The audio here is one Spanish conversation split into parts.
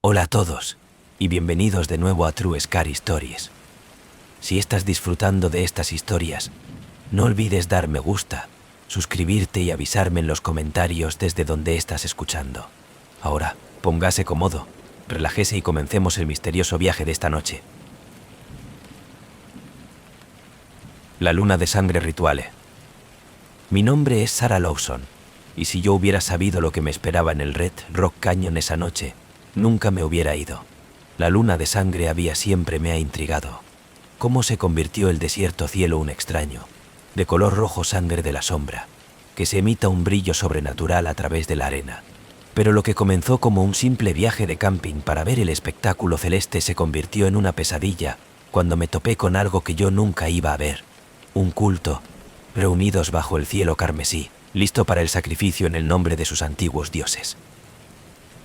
Hola a todos, y bienvenidos de nuevo a True Scary Stories. Si estás disfrutando de estas historias, no olvides dar me gusta, suscribirte y avisarme en los comentarios desde donde estás escuchando. Ahora, póngase cómodo, relájese y comencemos el misterioso viaje de esta noche. La luna de sangre rituale. Mi nombre es Sarah Lawson, y si yo hubiera sabido lo que me esperaba en el Red Rock Canyon esa noche, nunca me hubiera ido. La luna de sangre había siempre me ha intrigado. ¿Cómo se convirtió el desierto cielo un extraño, de color rojo sangre de la sombra, que se emita un brillo sobrenatural a través de la arena? Pero lo que comenzó como un simple viaje de camping para ver el espectáculo celeste se convirtió en una pesadilla cuando me topé con algo que yo nunca iba a ver. Un culto, reunidos bajo el cielo carmesí, listo para el sacrificio en el nombre de sus antiguos dioses.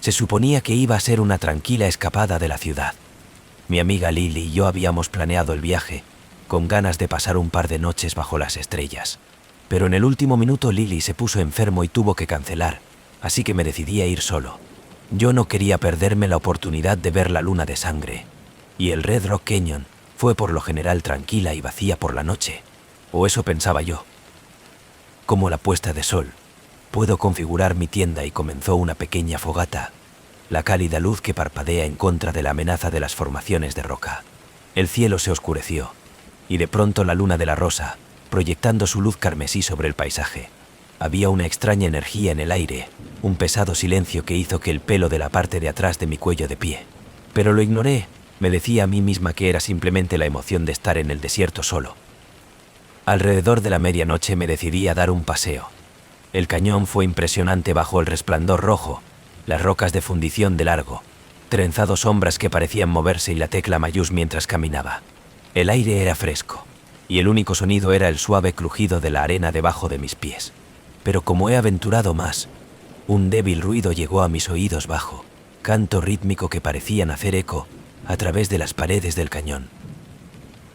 Se suponía que iba a ser una tranquila escapada de la ciudad. Mi amiga Lily y yo habíamos planeado el viaje, con ganas de pasar un par de noches bajo las estrellas. Pero en el último minuto Lily se puso enfermo y tuvo que cancelar, así que me decidí a ir solo. Yo no quería perderme la oportunidad de ver la luna de sangre, y el Red Rock Canyon fue por lo general tranquila y vacía por la noche, o eso pensaba yo. Como la puesta de sol, puedo configurar mi tienda y comenzó una pequeña fogata, la cálida luz que parpadea en contra de la amenaza de las formaciones de roca. El cielo se oscureció, y de pronto la luna de la rosa, proyectando su luz carmesí sobre el paisaje. Había una extraña energía en el aire, un pesado silencio que hizo que el pelo de la parte de atrás de mi cuello de pie. Pero lo ignoré, me decía a mí misma que era simplemente la emoción de estar en el desierto solo. Alrededor de la medianoche me decidí a dar un paseo. El cañón fue impresionante bajo el resplandor rojo, las rocas de fundición de largo, trenzados sombras que parecían moverse y la tecla mayús mientras caminaba. El aire era fresco, y el único sonido era el suave crujido de la arena debajo de mis pies. Pero como he aventurado más, un débil ruido llegó a mis oídos bajo, canto rítmico que parecían hacer eco a través de las paredes del cañón.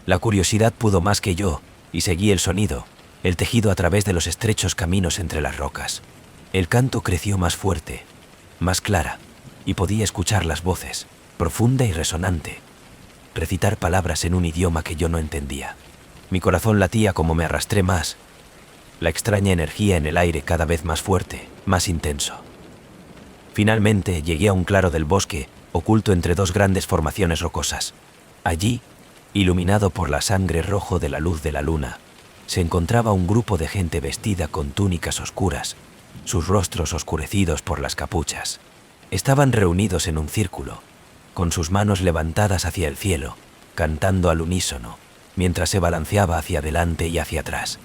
La curiosidad pudo más que yo, y seguí el sonido, el tejido a través de los estrechos caminos entre las rocas. El canto creció más fuerte, más clara, y podía escuchar las voces, profunda y resonante, recitar palabras en un idioma que yo no entendía. Mi corazón latía como me arrastré más, la extraña energía en el aire cada vez más fuerte, más intenso. Finalmente llegué a un claro del bosque, oculto entre dos grandes formaciones rocosas. Allí, iluminado por la sangre rojo de la luz de la luna, se encontraba un grupo de gente vestida con túnicas oscuras, sus rostros oscurecidos por las capuchas. Estaban reunidos en un círculo, con sus manos levantadas hacia el cielo, cantando al unísono, mientras se balanceaba hacia adelante y hacia atrás.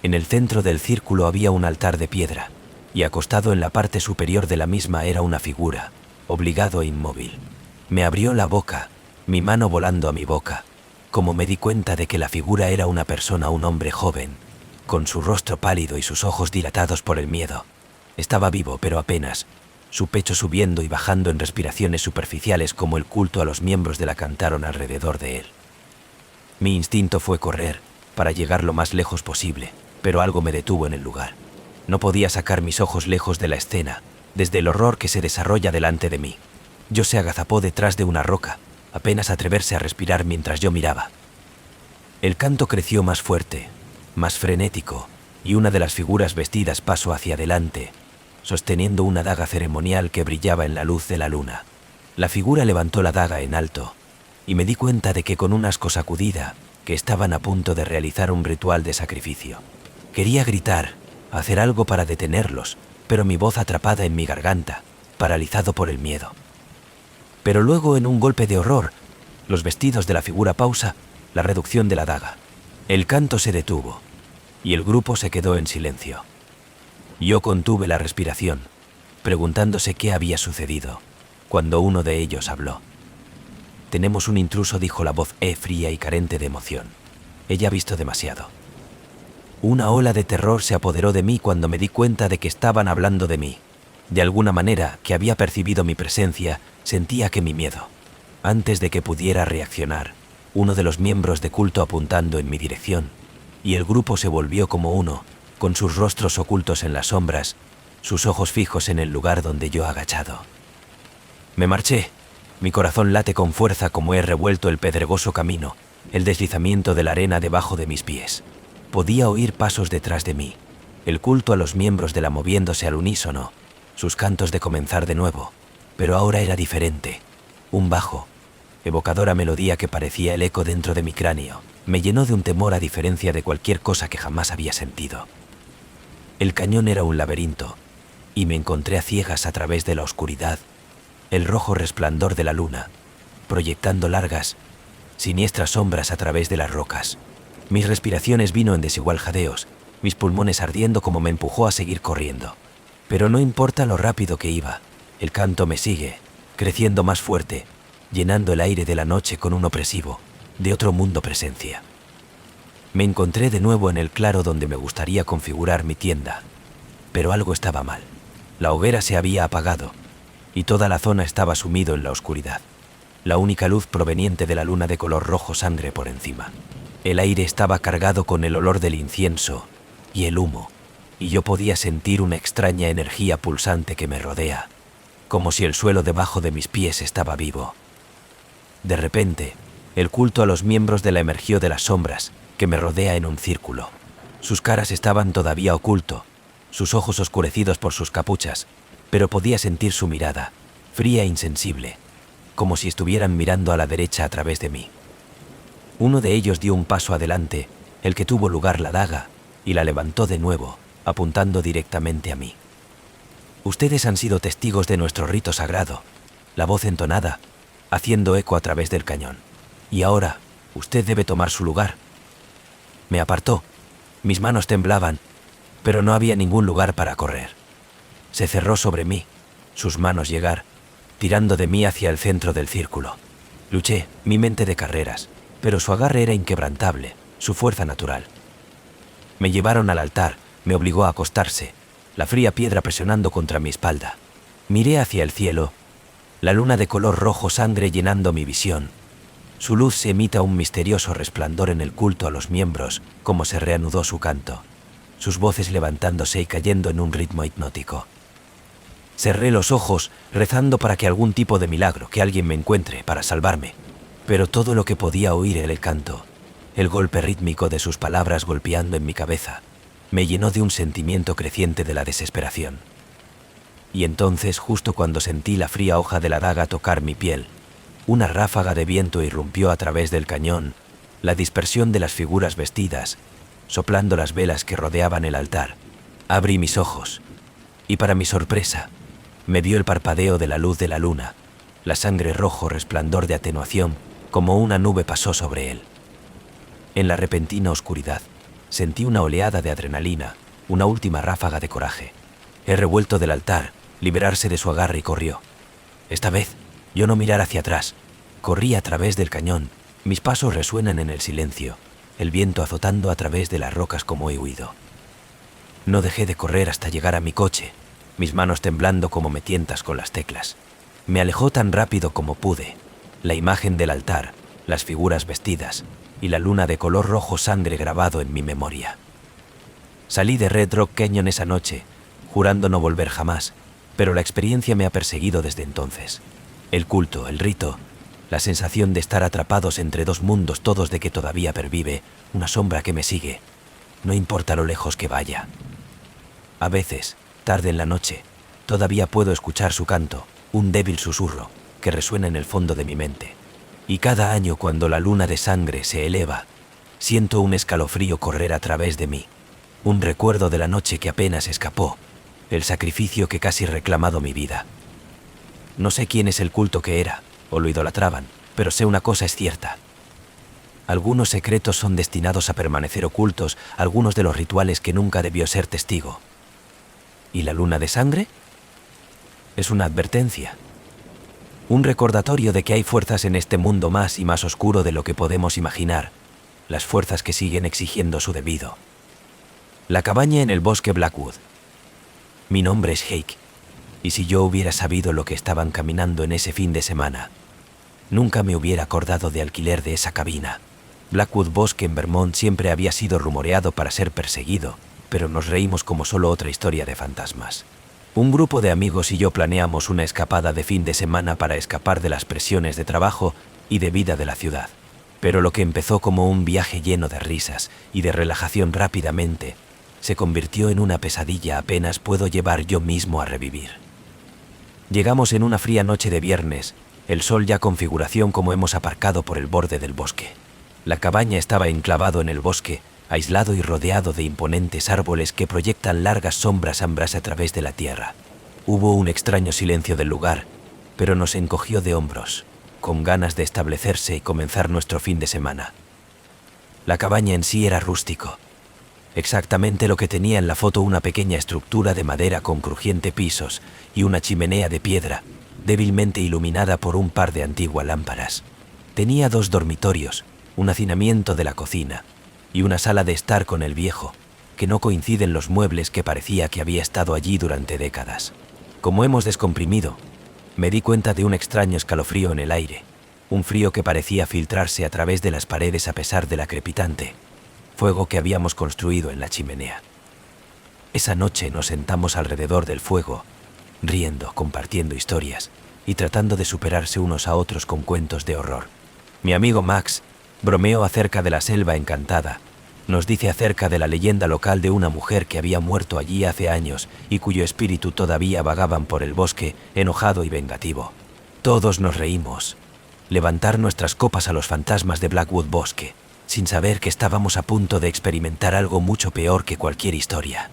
En el centro del círculo había un altar de piedra, y acostado en la parte superior de la misma era una figura, obligado e inmóvil. Me abrió la boca, mi mano volando a mi boca, como me di cuenta de que la figura era una persona, un hombre joven, con su rostro pálido y sus ojos dilatados por el miedo. Estaba vivo, pero apenas, su pecho subiendo y bajando en respiraciones superficiales como el culto a los miembros de la cantaron alrededor de él. Mi instinto fue correr, para llegar lo más lejos posible, pero algo me detuvo en el lugar. No podía sacar mis ojos lejos de la escena, desde el horror que se desarrolla delante de mí. Yo se agazapó detrás de una roca, apenas atreverse a respirar mientras yo miraba. El canto creció más fuerte, más frenético, y una de las figuras vestidas pasó hacia adelante, sosteniendo una daga ceremonial que brillaba en la luz de la luna. La figura levantó la daga en alto, y me di cuenta de que con un asco sacudida, que estaban a punto de realizar un ritual de sacrificio. Quería gritar, hacer algo para detenerlos, pero mi voz atrapada en mi garganta, paralizado por el miedo. Pero luego, en un golpe de horror, los vestidos de la figura pausa, la reducción de la daga. El canto se detuvo, y el grupo se quedó en silencio. Yo contuve la respiración, preguntándose qué había sucedido, cuando uno de ellos habló. «Tenemos un intruso», dijo la voz fría y carente de emoción. Ella ha visto demasiado. Una ola de terror se apoderó de mí cuando me di cuenta de que estaban hablando de mí. De alguna manera, que había percibido mi presencia, sentía que mi miedo. Antes de que pudiera reaccionar, uno de los miembros de culto apuntando en mi dirección, y el grupo se volvió como uno, con sus rostros ocultos en las sombras, sus ojos fijos en el lugar donde yo agachado. Me marché. Mi corazón late con fuerza como he revuelto el pedregoso camino, el deslizamiento de la arena debajo de mis pies. Podía oír pasos detrás de mí, el culto a los miembros de la moviéndose al unísono, sus cantos de comenzar de nuevo, pero ahora era diferente. Un bajo, evocadora melodía que parecía el eco dentro de mi cráneo, me llenó de un temor a diferencia de cualquier cosa que jamás había sentido. El cañón era un laberinto, y me encontré a ciegas a través de la oscuridad, el rojo resplandor de la luna, proyectando largas, siniestras sombras a través de las rocas. Mis respiraciones vino en desigual jadeos, mis pulmones ardiendo como me empujó a seguir corriendo. Pero no importa lo rápido que iba, el canto me sigue, creciendo más fuerte, llenando el aire de la noche con un opresivo, de otro mundo presencia. Me encontré de nuevo en el claro donde me gustaría configurar mi tienda, pero algo estaba mal. La hoguera se había apagado, y toda la zona estaba sumido en la oscuridad. La única luz proveniente de la luna de color rojo sangre por encima. El aire estaba cargado con el olor del incienso y el humo, y yo podía sentir una extraña energía pulsante que me rodea, como si el suelo debajo de mis pies estaba vivo. De repente, el culto a los miembros de la emergió de las sombras, que me rodea en un círculo. Sus caras estaban todavía oculto, sus ojos oscurecidos por sus capuchas, pero podía sentir su mirada, fría e insensible, como si estuvieran mirando a la derecha a través de mí. Uno de ellos dio un paso adelante, el que tuvo lugar la daga, y la levantó de nuevo, apuntando directamente a mí. Ustedes han sido testigos de nuestro rito sagrado, la voz entonada, haciendo eco a través del cañón. Y ahora, usted debe tomar su lugar. Me apartó, mis manos temblaban, pero no había ningún lugar para correr. Se cerró sobre mí, sus manos llegar, tirando de mí hacia el centro del círculo. Luché, mi mente de carreras, pero su agarre era inquebrantable, su fuerza natural. Me llevaron al altar, me obligó a acostarse, la fría piedra presionando contra mi espalda. Miré hacia el cielo, la luna de color rojo sangre llenando mi visión. Su luz se emita un misterioso resplandor en el culto a los miembros, como se reanudó su canto, sus voces levantándose y cayendo en un ritmo hipnótico. Cerré los ojos, rezando para que algún tipo de milagro, que alguien me encuentre para salvarme. Pero todo lo que podía oír era el canto, el golpe rítmico de sus palabras golpeando en mi cabeza, me llenó de un sentimiento creciente de la desesperación. Y entonces, justo cuando sentí la fría hoja de la daga tocar mi piel, una ráfaga de viento irrumpió a través del cañón, la dispersión de las figuras vestidas, soplando las velas que rodeaban el altar. Abrí mis ojos, y para mi sorpresa, me vio el parpadeo de la luz de la luna, la sangre rojo resplandor de atenuación, como una nube pasó sobre él. En la repentina oscuridad, sentí una oleada de adrenalina, una última ráfaga de coraje. He revuelto del altar, liberarse de su agarre y corrió. Esta vez, yo no mirar hacia atrás, corrí a través del cañón, mis pasos resuenan en el silencio, el viento azotando a través de las rocas como he huido. No dejé de correr hasta llegar a mi coche, mis manos temblando como me tientas con las teclas. Me alejó tan rápido como pude, la imagen del altar, las figuras vestidas y la luna de color rojo sangre grabado en mi memoria. Salí de Red Rock Canyon esa noche, jurando no volver jamás, pero la experiencia me ha perseguido desde entonces. El culto, el rito, la sensación de estar atrapados entre dos mundos todos de que todavía pervive, una sombra que me sigue, no importa lo lejos que vaya. A veces, tarde en la noche, todavía puedo escuchar su canto, un débil susurro que resuena en el fondo de mi mente. Y cada año cuando la luna de sangre se eleva, siento un escalofrío correr a través de mí, un recuerdo de la noche que apenas escapó, el sacrificio que casi reclamado mi vida. No sé quién es el culto que era, o lo idolatraban, pero sé una cosa es cierta. Algunos secretos son destinados a permanecer ocultos, algunos de los rituales que nunca debió ser testigo. ¿Y la luna de sangre? Es una advertencia. Un recordatorio de que hay fuerzas en este mundo más y más oscuro de lo que podemos imaginar, las fuerzas que siguen exigiendo su debido. La cabaña en el bosque Blackwood. Mi nombre es Jake, y si yo hubiera sabido lo que estaban caminando en ese fin de semana, nunca me hubiera acordado de alquiler de esa cabina. Blackwood Bosque en Vermont siempre había sido rumoreado para ser perseguido, pero nos reímos como solo otra historia de fantasmas. Un grupo de amigos y yo planeamos una escapada de fin de semana para escapar de las presiones de trabajo y de vida de la ciudad. Pero lo que empezó como un viaje lleno de risas y de relajación rápidamente se convirtió en una pesadilla apenas puedo llevar yo mismo a revivir. Llegamos en una fría noche de viernes, el sol ya con figuración como hemos aparcado por el borde del bosque. La cabaña estaba enclavado en el bosque, aislado y rodeado de imponentes árboles que proyectan largas sombras ambras a través de la tierra. Hubo un extraño silencio del lugar, pero nos encogió de hombros, con ganas de establecerse y comenzar nuestro fin de semana. La cabaña en sí era rústico, exactamente lo que tenía en la foto: una pequeña estructura de madera con crujiente pisos y una chimenea de piedra, débilmente iluminada por un par de antiguas lámparas. Tenía 2 dormitorios, un hacinamiento de la cocina y una sala de estar con el viejo, que no coinciden los muebles que parecía que había estado allí durante décadas. Como hemos descomprimido, me di cuenta de un extraño escalofrío en el aire, un frío que parecía filtrarse a través de las paredes a pesar de la crepitante fuego que habíamos construido en la chimenea. Esa noche nos sentamos alrededor del fuego, riendo, compartiendo historias y tratando de superarse unos a otros con cuentos de horror. Mi amigo Max bromeó acerca de la selva encantada, nos dice acerca de la leyenda local de una mujer que había muerto allí hace años y cuyo espíritu todavía vagaban por el bosque, enojado y vengativo. Todos nos reímos, levantar nuestras copas a los fantasmas de Blackwood Bosque, sin saber que estábamos a punto de experimentar algo mucho peor que cualquier historia.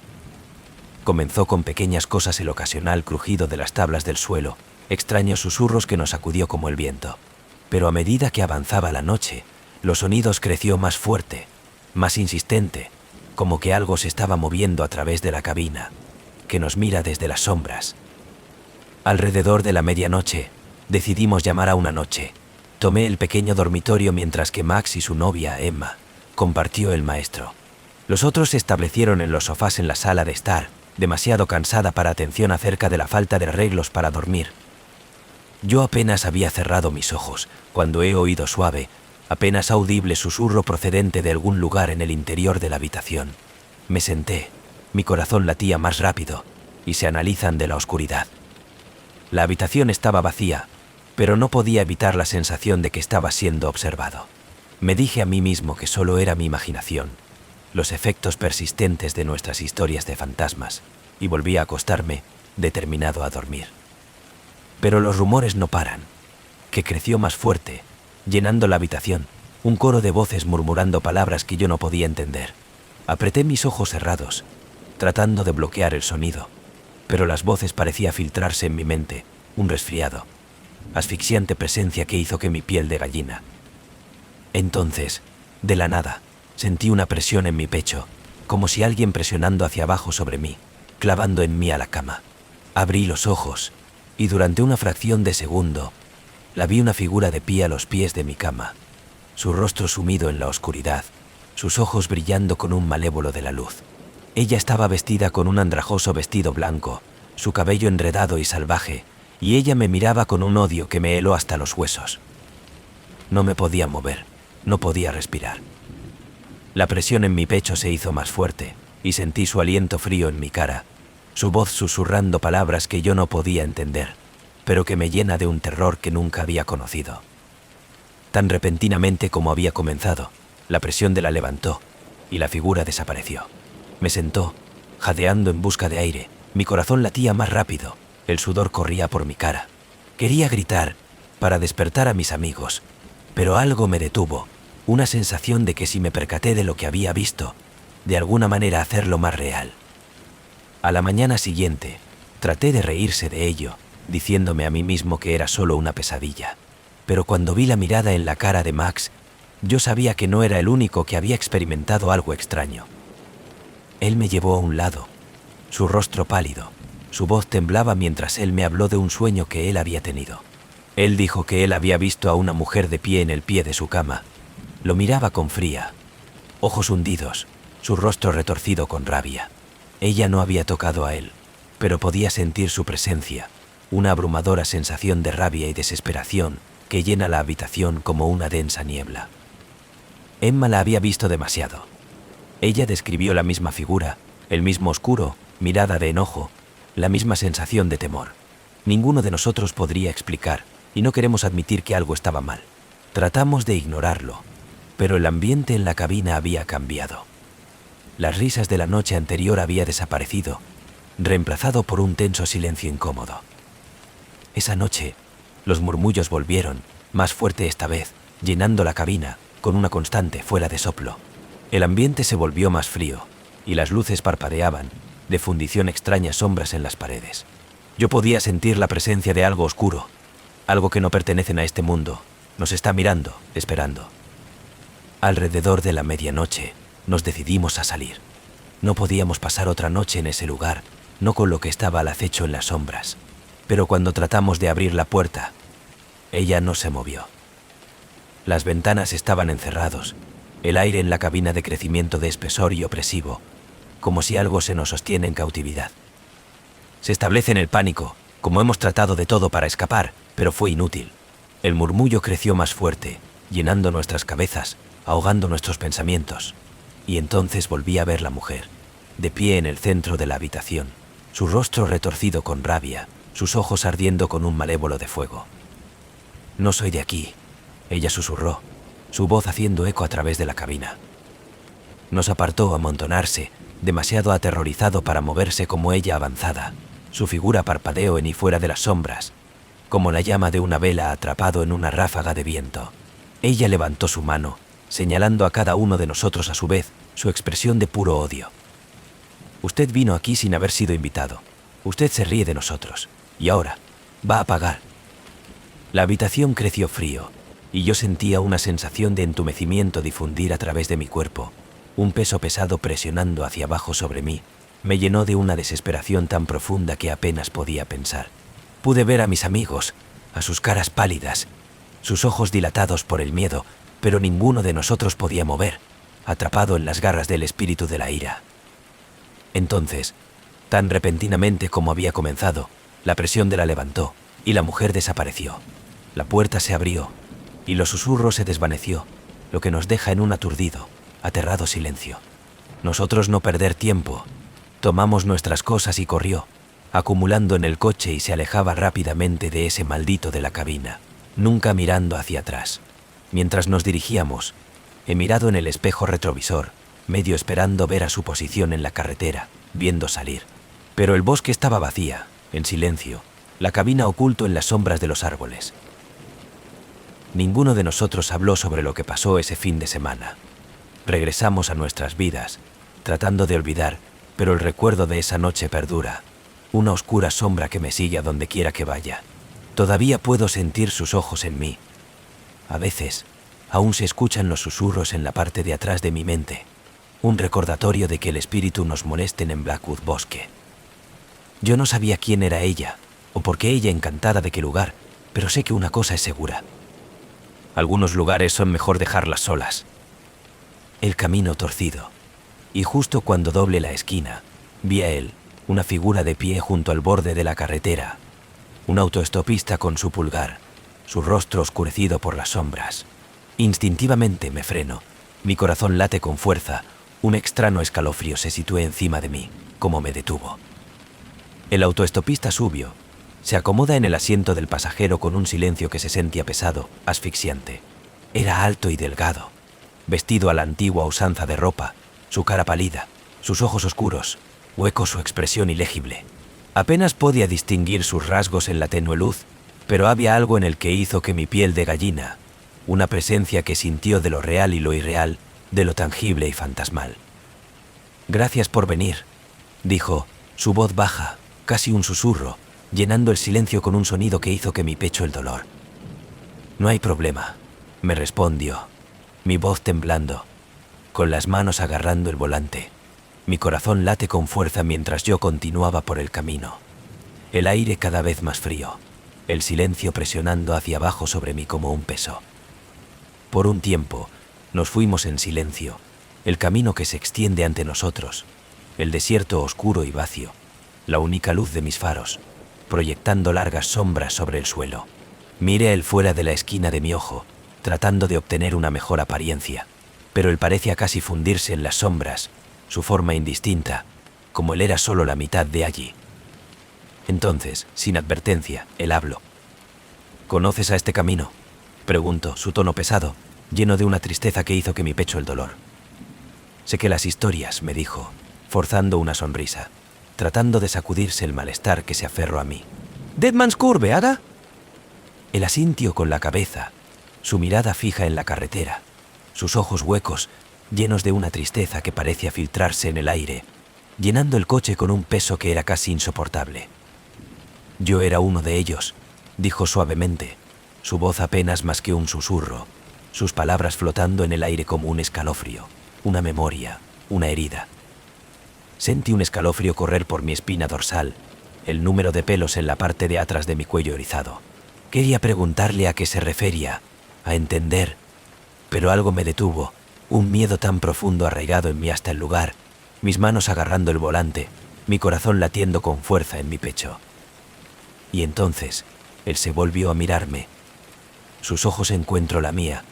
Comenzó con pequeñas cosas: el ocasional crujido de las tablas del suelo, extraños susurros que nos sacudió como el viento. Pero a medida que avanzaba la noche, los sonidos creció más fuerte, más insistente, como que algo se estaba moviendo a través de la cabina, que nos mira desde las sombras. Alrededor de la medianoche, decidimos llamar a una noche. Tomé el pequeño dormitorio mientras que Max y su novia, Emma, compartió el maestro. Los otros se establecieron en los sofás en la sala de estar, demasiado cansada para atención acerca de la falta de arreglos para dormir. Yo apenas había cerrado mis ojos cuando he oído suave, apenas audible susurro procedente de algún lugar en el interior de la habitación. Me senté, mi corazón latía más rápido y se analizan de la oscuridad. La habitación estaba vacía, pero no podía evitar la sensación de que estaba siendo observado. Me dije a mí mismo que solo era mi imaginación, los efectos persistentes de nuestras historias de fantasmas, y volví a acostarme, determinado a dormir. Pero los rumores no paran, que creció más fuerte, llenando la habitación, un coro de voces murmurando palabras que yo no podía entender. Apreté mis ojos cerrados, tratando de bloquear el sonido, pero las voces parecían filtrarse en mi mente, un resfriado, asfixiante presencia que hizo que mi piel de gallina. Entonces, de la nada, sentí una presión en mi pecho, como si alguien presionando hacia abajo sobre mí, clavando en mí a la cama. Abrí los ojos, y durante una fracción de segundo, la vi una figura de pie a los pies de mi cama, su rostro sumido en la oscuridad, sus ojos brillando con un malévolo de la luz. Ella estaba vestida con un andrajoso vestido blanco, su cabello enredado y salvaje, y ella me miraba con un odio que me heló hasta los huesos. No me podía mover, no podía respirar. La presión en mi pecho se hizo más fuerte, y sentí su aliento frío en mi cara, su voz susurrando palabras que yo no podía entender, pero que me llena de un terror que nunca había conocido. Tan repentinamente como había comenzado, la presión la levantó, y la figura desapareció. Me sentó, jadeando en busca de aire, mi corazón latía más rápido, el sudor corría por mi cara. Quería gritar, para despertar a mis amigos, pero algo me detuvo, una sensación de que si me percaté de lo que había visto, de alguna manera hacerlo más real. A la mañana siguiente, traté de reírse de ello, diciéndome a mí mismo que era solo una pesadilla. Pero cuando vi la mirada en la cara de Max, yo sabía que no era el único que había experimentado algo extraño. Él me llevó a un lado, su rostro pálido, su voz temblaba mientras él me habló de un sueño que él había tenido. Él dijo que él había visto a una mujer de pie en el pie de su cama. Lo miraba con fría, ojos hundidos, su rostro retorcido con rabia. Ella no había tocado a él, pero podía sentir su presencia, una abrumadora sensación de rabia y desesperación que llena la habitación como una densa niebla. Emma la había visto demasiado. Ella describió la misma figura, el mismo oscuro, mirada de enojo, La misma sensación de temor. Ninguno de nosotros podría explicar, y no queremos admitir que algo estaba mal. Tratamos de ignorarlo, pero el ambiente en la cabina había cambiado. Las risas de la noche anterior había desaparecido, reemplazado por un tenso silencio incómodo. Esa noche, los murmullos volvieron, más fuerte esta vez, llenando la cabina, con una constante fuera de soplo. El ambiente se volvió más frío, y las luces parpadeaban, de fundición extrañas sombras en las paredes. Yo podía sentir la presencia de algo oscuro, algo que no pertenece a este mundo. Nos está mirando, esperando. Alrededor de la medianoche, nos decidimos a salir. No podíamos pasar otra noche en ese lugar, no con lo que estaba al acecho en las sombras. Pero cuando tratamos de abrir la puerta, ella no se movió. Las ventanas estaban encerrados, el aire en la cabina de crecimiento de espesor y opresivo, como si algo se nos sostiene en cautividad. Se establece en el pánico, como hemos tratado de todo para escapar, pero fue inútil. El murmullo creció más fuerte, llenando nuestras cabezas, ahogando nuestros pensamientos. Y entonces volví a ver la mujer, de pie en el centro de la habitación, su rostro retorcido con rabia, sus ojos ardiendo con un malévolo de fuego. «No soy de aquí», ella susurró, su voz haciendo eco a través de la cabina. Nos apartó a amontonarse, demasiado aterrorizado para moverse como ella avanzada. Su figura parpadeó en y fuera de las sombras, como la llama de una vela atrapado en una ráfaga de viento. Ella levantó su mano, señalando a cada uno de nosotros a su vez, su expresión de puro odio. «Usted vino aquí sin haber sido invitado. Usted se ríe de nosotros. Y ahora, va a pagar». La habitación creció frío, y yo sentía una sensación de entumecimiento difundir a través de mi cuerpo. Un peso pesado presionando hacia abajo sobre mí me llenó de una desesperación tan profunda que apenas podía pensar. Pude ver a mis amigos, a sus caras pálidas, sus ojos dilatados por el miedo, pero ninguno de nosotros podía mover, atrapado en las garras del espíritu de la ira. Entonces, tan repentinamente como había comenzado, la presión la levantó y la mujer desapareció. La puerta se abrió y los susurros se desvaneció, lo que nos deja en un aturdido, aterrado silencio. Nosotros no perder tiempo, tomamos nuestras cosas y corrió, acumulando en el coche y se alejaba rápidamente de ese maldito de la cabina, nunca mirando hacia atrás. Mientras nos dirigíamos, he mirado en el espejo retrovisor, medio esperando ver a su posición en la carretera, viendo salir. Pero el bosque estaba vacía, en silencio, la cabina oculto en las sombras de los árboles. Ninguno de nosotros habló sobre lo que pasó ese fin de semana. Regresamos a nuestras vidas, tratando de olvidar, pero el recuerdo de esa noche perdura, una oscura sombra que me sigue a donde quiera que vaya. Todavía puedo sentir sus ojos en mí. A veces, aún se escuchan los susurros en la parte de atrás de mi mente, un recordatorio de que el espíritu nos molesten en Blackwood Bosque. Yo no sabía quién era ella, o por qué ella encantada de qué lugar, pero sé que una cosa es segura. Algunos lugares son mejor dejarlas solas. El camino torcido, y justo cuando doble la esquina, vi a él, una figura de pie junto al borde de la carretera, un autoestopista con su pulgar, su rostro oscurecido por las sombras. Instintivamente me freno, mi corazón late con fuerza, un extraño escalofrío se sitúe encima de mí, como me detuvo. El autoestopista subió, se acomoda en el asiento del pasajero con un silencio que se sentía pesado, asfixiante. Era alto y delgado, vestido a la antigua usanza de ropa, su cara pálida, sus ojos oscuros, hueco su expresión ilegible. Apenas podía distinguir sus rasgos en la tenue luz, pero había algo en el que hizo que mi piel de gallina, una presencia que sintió de lo real y lo irreal, de lo tangible y fantasmal. «Gracias por venir», dijo, su voz baja, casi un susurro, llenando el silencio con un sonido que hizo que mi pecho el dolor. «No hay problema», me respondió, mi voz temblando, con las manos agarrando el volante. Mi corazón late con fuerza mientras yo continuaba por el camino. El aire cada vez más frío, el silencio presionando hacia abajo sobre mí como un peso. Por un tiempo, nos fuimos en silencio, el camino que se extiende ante nosotros, el desierto oscuro y vacío, la única luz de mis faros, proyectando largas sombras sobre el suelo. Miré a él fuera de la esquina de mi ojo, tratando de obtener una mejor apariencia, pero él parecía casi fundirse en las sombras, su forma indistinta, como él era solo la mitad de allí. Entonces, sin advertencia, él habló. ¿Conoces a este camino? Preguntó, su tono pesado, lleno de una tristeza que hizo que mi pecho el dolor. Sé que las historias, me dijo, forzando una sonrisa, tratando de sacudirse el malestar que se aferró a mí. «Deadman's Curve, Ada?» Él asintió con la cabeza, su mirada fija en la carretera, sus ojos huecos, llenos de una tristeza que parecía filtrarse en el aire, llenando el coche con un peso que era casi insoportable. «Yo era uno de ellos», dijo suavemente, su voz apenas más que un susurro, sus palabras flotando en el aire como un escalofrío, una memoria, una herida. Sentí un escalofrío correr por mi espina dorsal, el número de pelos en la parte de atrás de mi cuello erizado. Quería preguntarle a qué se refería, a entender, pero algo me detuvo, un miedo tan profundo arraigado en mí hasta el lugar, mis manos agarrando el volante, mi corazón latiendo con fuerza en mi pecho. Y entonces, él se volvió a mirarme. Sus ojos encuentro la mía,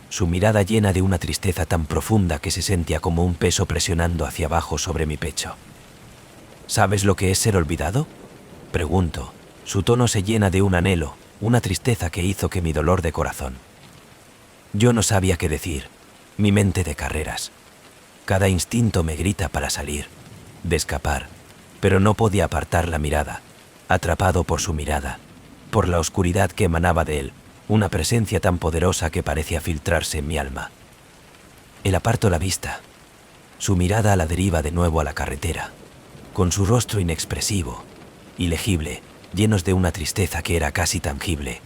su mirada llena de una tristeza tan profunda que se sentía como un peso presionando hacia abajo sobre mi pecho. ¿Sabes lo que es ser olvidado?, pregunto. Su tono se llena de un anhelo, una tristeza que hizo que mi dolor de corazón. Yo no sabía qué decir, mi mente de carreras. Cada instinto me grita para salir, de escapar, pero no podía apartar la mirada, atrapado por su mirada, por la oscuridad que emanaba de él, una presencia tan poderosa que parecía filtrarse en mi alma. Él apartó la vista, su mirada a la deriva de nuevo a la carretera, con su rostro inexpresivo, ilegible, llenos de una tristeza que era casi tangible,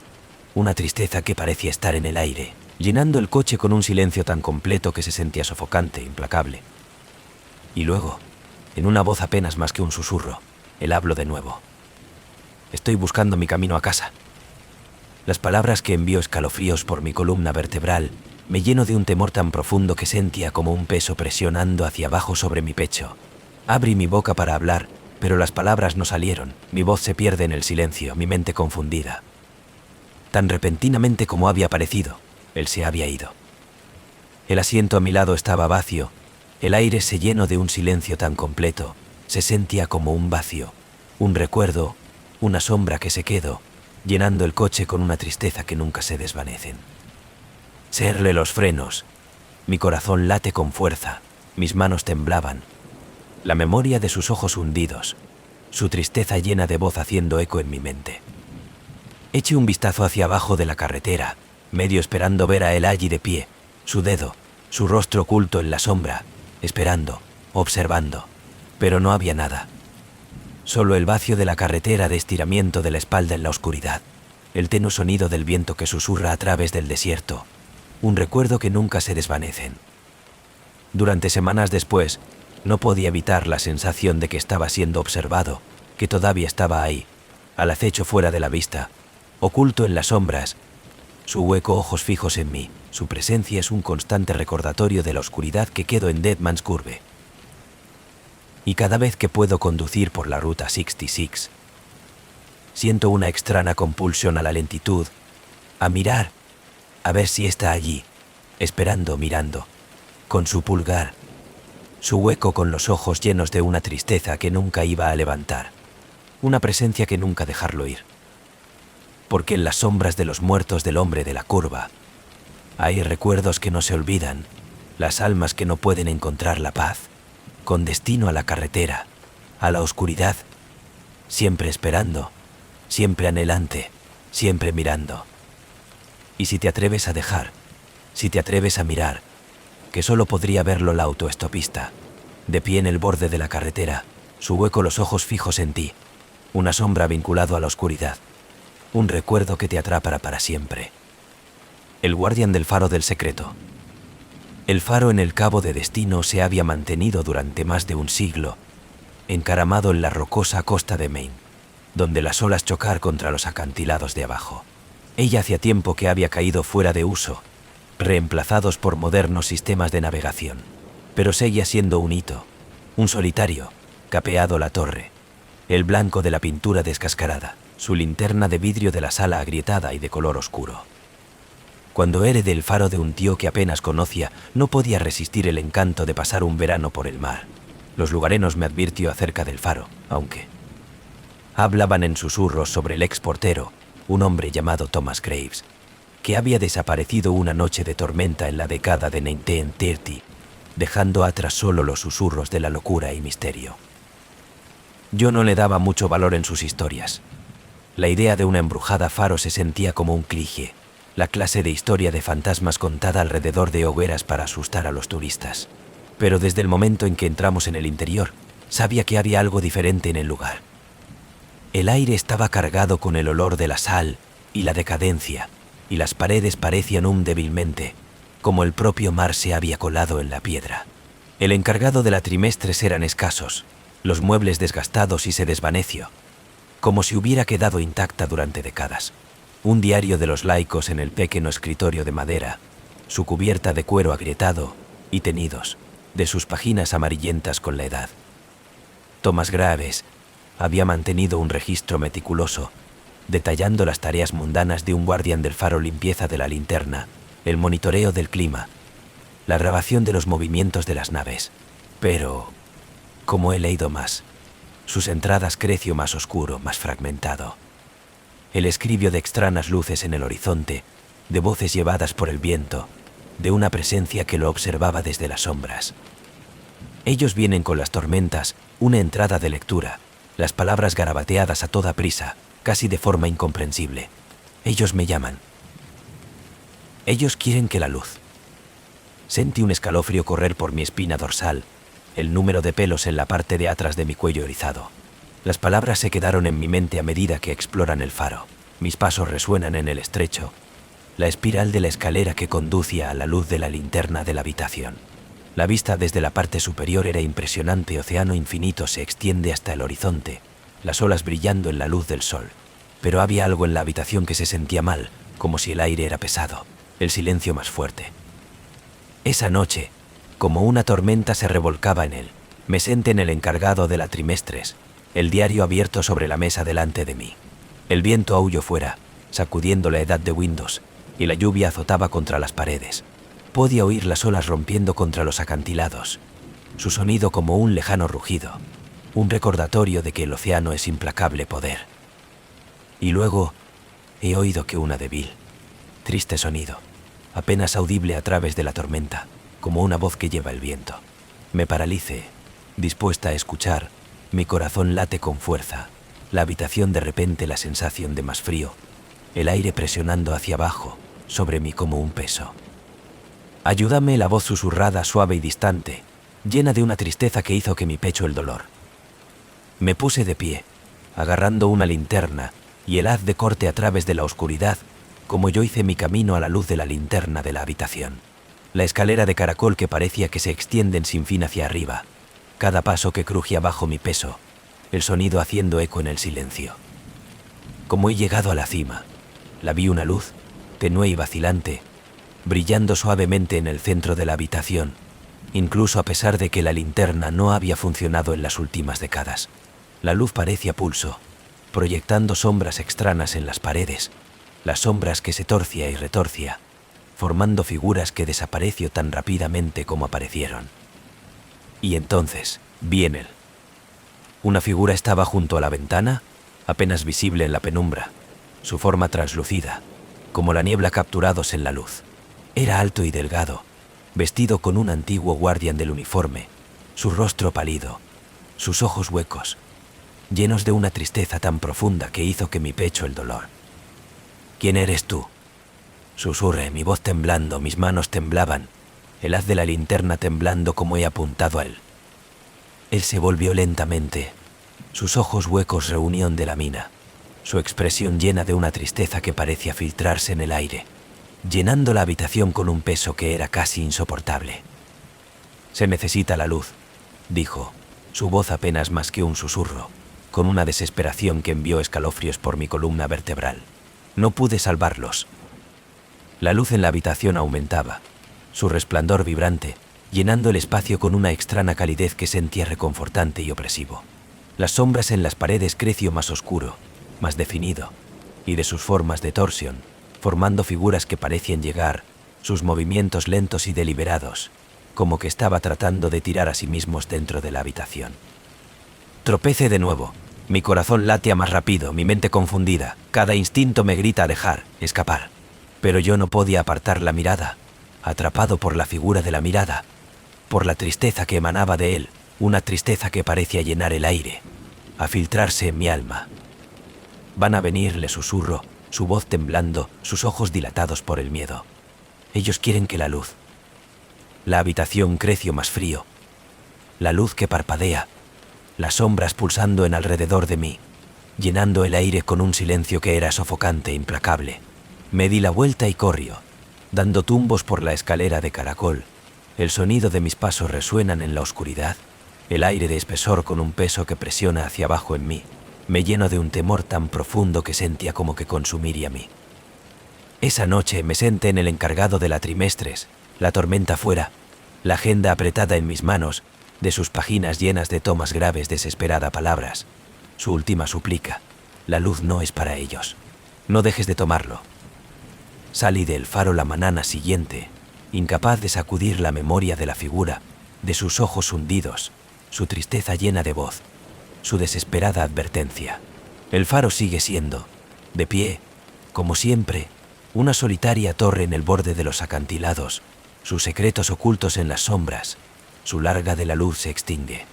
una tristeza que parecía estar en el aire, llenando el coche con un silencio tan completo que se sentía sofocante, implacable. Y luego, en una voz apenas más que un susurro, él habló de nuevo. «Estoy buscando mi camino a casa». Las palabras que envió escalofríos por mi columna vertebral me llenó de un temor tan profundo que sentía como un peso presionando hacia abajo sobre mi pecho. Abrí mi boca para hablar, pero las palabras no salieron, mi voz se pierde en el silencio, mi mente confundida. Tan repentinamente como había aparecido, él se había ido. El asiento a mi lado estaba vacío, el aire se llenó de un silencio tan completo, se sentía como un vacío, un recuerdo, una sombra que se quedó, llenando el coche con una tristeza que nunca se desvanecen. Serle los frenos. Mi corazón late con fuerza, mis manos temblaban. La memoria de sus ojos hundidos, su tristeza llena de voz haciendo eco en mi mente. Eché un vistazo hacia abajo de la carretera, medio esperando ver a él allí de pie, su dedo, su rostro oculto en la sombra, esperando, observando, pero no había nada. Solo el vacío de la carretera de estiramiento de la espalda en la oscuridad, el tenue sonido del viento que susurra a través del desierto, un recuerdo que nunca se desvanecen. Durante semanas después, no podía evitar la sensación de que estaba siendo observado, que todavía estaba ahí, al acecho fuera de la vista, oculto en las sombras, su hueco ojos fijos en mí, su presencia es un constante recordatorio de la oscuridad que quedó en Deadman's Curve. Y cada vez que puedo conducir por la ruta 66, siento una extraña compulsión a la lentitud, a mirar, a ver si está allí, esperando, mirando, con su pulgar, su hueco con los ojos llenos de una tristeza que nunca iba a levantar, una presencia que nunca dejarlo ir. Porque en las sombras de los muertos del hombre de la curva, hay recuerdos que no se olvidan, las almas que no pueden encontrar la paz, con destino a la carretera, a la oscuridad, siempre esperando, siempre anhelante, siempre mirando. Y si te atreves a dejar, si te atreves a mirar, que solo podría verlo la autoestopista, de pie en el borde de la carretera, su hueco los ojos fijos en ti, una sombra vinculado a la oscuridad, un recuerdo que te atrapará para siempre. El guardián del faro del secreto. El faro en el cabo de destino se había mantenido durante más de un siglo, encaramado en la rocosa costa de Maine, donde las olas chocar contra los acantilados de abajo. Ella hacía tiempo que había caído fuera de uso, reemplazados por modernos sistemas de navegación, pero seguía siendo un hito, un solitario, capeado la torre, el blanco de la pintura descascarada, su linterna de vidrio de la sala agrietada y de color oscuro. Cuando heredé el faro de un tío que apenas conocía, no podía resistir el encanto de pasar un verano por el mar. Los lugareños me advirtió acerca del faro, aunque Hablaban en susurros sobre el ex portero, un hombre llamado Thomas Graves, que había desaparecido una noche de tormenta en la década de 1930, dejando atrás solo los susurros de la locura y misterio. Yo no le daba mucho valor en sus historias. La idea de una embrujada faro se sentía como un cliché, la clase de historia de fantasmas contada alrededor de hogueras para asustar a los turistas. Pero desde el momento en que entramos en el interior, sabía que había algo diferente en el lugar. El aire estaba cargado con el olor de la sal y la decadencia, y las paredes parecían débilmente, como el propio mar se había colado en la piedra. El encargado de la trimestres eran escasos, los muebles desgastados y se desvaneció, como si hubiera quedado intacta durante décadas. Un diario de los laicos en el pequeño escritorio de madera, su cubierta de cuero agrietado y tenidos, de sus páginas amarillentas con la edad. Thomas Graves había mantenido un registro meticuloso, detallando las tareas mundanas de un guardián del faro, limpieza de la linterna, el monitoreo del clima, la grabación de los movimientos de las naves. Pero, como he leído más, sus entradas creció más oscuro, más fragmentado. El escribio de extrañas luces en el horizonte, de voces llevadas por el viento, de una presencia que lo observaba desde las sombras. Ellos vienen con las tormentas, una entrada de lectura, las palabras garabateadas a toda prisa, casi de forma incomprensible. Ellos me llaman. Ellos quieren que la luz. Sentí un escalofrío correr por mi espina dorsal, el número de pelos en la parte de atrás de mi cuello erizado. Las palabras se quedaron en mi mente a medida que exploran el faro. Mis pasos resuenan en el estrecho, la espiral de la escalera que conducía a la luz de la linterna de la habitación. La vista desde la parte superior era impresionante, océano infinito se extiende hasta el horizonte, las olas brillando en la luz del sol. Pero había algo en la habitación que se sentía mal, como si el aire era pesado, el silencio más fuerte. Esa noche, como una tormenta se revolcaba en él, me senté en el encargado de la trimestres, el diario abierto sobre la mesa delante de mí. El viento aulló fuera, sacudiendo la edad de Windows, y la lluvia azotaba contra las paredes. Podía oír las olas rompiendo contra los acantilados, su sonido como un lejano rugido, un recordatorio de que el océano es implacable poder. Y luego he oído que una débil, triste sonido, apenas audible a través de la tormenta, como una voz que lleva el viento. Me paralicé, dispuesta a escuchar. Mi corazón late con fuerza, la habitación de repente la sensación de más frío, el aire presionando hacia abajo, sobre mí como un peso. Ayúdame, la voz susurrada, suave y distante, llena de una tristeza que hizo que mi pecho el dolor. Me puse de pie, agarrando una linterna y el haz de corte a través de la oscuridad, como yo hice mi camino a la luz de la linterna de la habitación. La escalera de caracol que parecía que se extienden sin fin hacia arriba, cada paso que crujía bajo mi peso, el sonido haciendo eco en el silencio. Como he llegado a la cima, la vi una luz, tenue y vacilante, brillando suavemente en el centro de la habitación, incluso a pesar de que la linterna no había funcionado en las últimas décadas. La luz parecía pulso, proyectando sombras extrañas en las paredes, las sombras que se torcía y retorcía, formando figuras que desapareció tan rápidamente como aparecieron. Y entonces vi en él. Una figura estaba junto a la ventana, apenas visible en la penumbra, su forma translúcida, como la niebla capturados en la luz. Era alto y delgado, vestido con un antiguo guardián del uniforme, su rostro pálido, sus ojos huecos, llenos de una tristeza tan profunda que hizo que mi pecho el dolor. ¿Quién eres tú?, susurré, mi voz temblando, mis manos temblaban, el haz de la linterna temblando como he apuntado a él. Él se volvió lentamente, sus ojos huecos reunieron de la mina, su expresión llena de una tristeza que parecía filtrarse en el aire, llenando la habitación con un peso que era casi insoportable. «Se necesita la luz», dijo, su voz apenas más que un susurro, con una desesperación que envió escalofríos por mi columna vertebral. No pude salvarlos. La luz en la habitación aumentaba, su resplandor vibrante, llenando el espacio con una extraña calidez que sentía reconfortante y opresivo. Las sombras en las paredes creció más oscuro, más definido, y de sus formas de torsión, formando figuras que parecían llegar, sus movimientos lentos y deliberados, como que estaba tratando de tirar a sí mismos dentro de la habitación. Tropecé de nuevo, Mi corazón late a más rápido, mi mente confundida, cada instinto me grita alejar, escapar. Pero yo no podía apartar la mirada, atrapado por la figura de la mirada, por la tristeza que emanaba de él, una tristeza que parecía llenar el aire, a filtrarse en mi alma. Van a venir, le susurro, su voz temblando, sus ojos dilatados por el miedo. Ellos quieren que la luz. La habitación creció más frío. La luz que parpadea, las sombras pulsando en alrededor de mí, llenando el aire con un silencio que era sofocante e implacable. Me di la vuelta y corrió, dando tumbos por la escalera de caracol. El sonido de mis pasos resuenan en la oscuridad, el aire de espesor con un peso que presiona hacia abajo en mí. Me lleno de un temor tan profundo que sentía como que consumiría a mí. Esa noche me senté en el encargado de la trimestres, la tormenta fuera, la agenda apretada en mis manos, de sus páginas llenas de tomas graves, desesperada palabras. Su última súplica: la luz no es para ellos. No dejes de tomarlo. Salí del faro la mañana siguiente, incapaz de sacudir la memoria de la figura, de sus ojos hundidos, su tristeza llena de voz, su desesperada advertencia. El faro sigue siendo, de pie, como siempre, una solitaria torre en el borde de los acantilados, sus secretos ocultos en las sombras, su larga de la luz se extingue.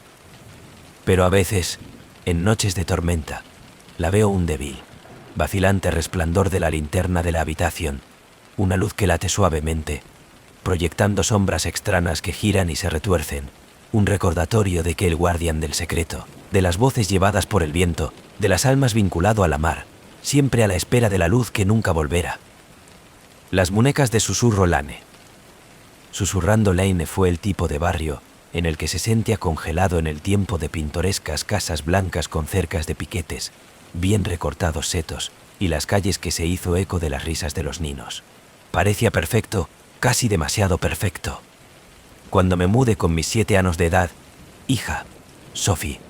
Pero a veces, en noches de tormenta, la veo un débil, vacilante resplandor de la linterna de la habitación, una luz que late suavemente, proyectando sombras extrañas que giran y se retuercen, un recordatorio de que el guardián del secreto, de las voces llevadas por el viento, de las almas vinculado a la mar, siempre a la espera de la luz que nunca volverá. Las muñecas de susurro Lane. Susurrando Lane fue el tipo de barrio en el que se sentía congelado en el tiempo de pintorescas casas blancas con cercas de piquetes, bien recortados setos, y las calles que se hizo eco de las risas de los niños. Parecía perfecto, casi demasiado perfecto. Cuando me mudé con mis 7 años de edad, hija, Sophie,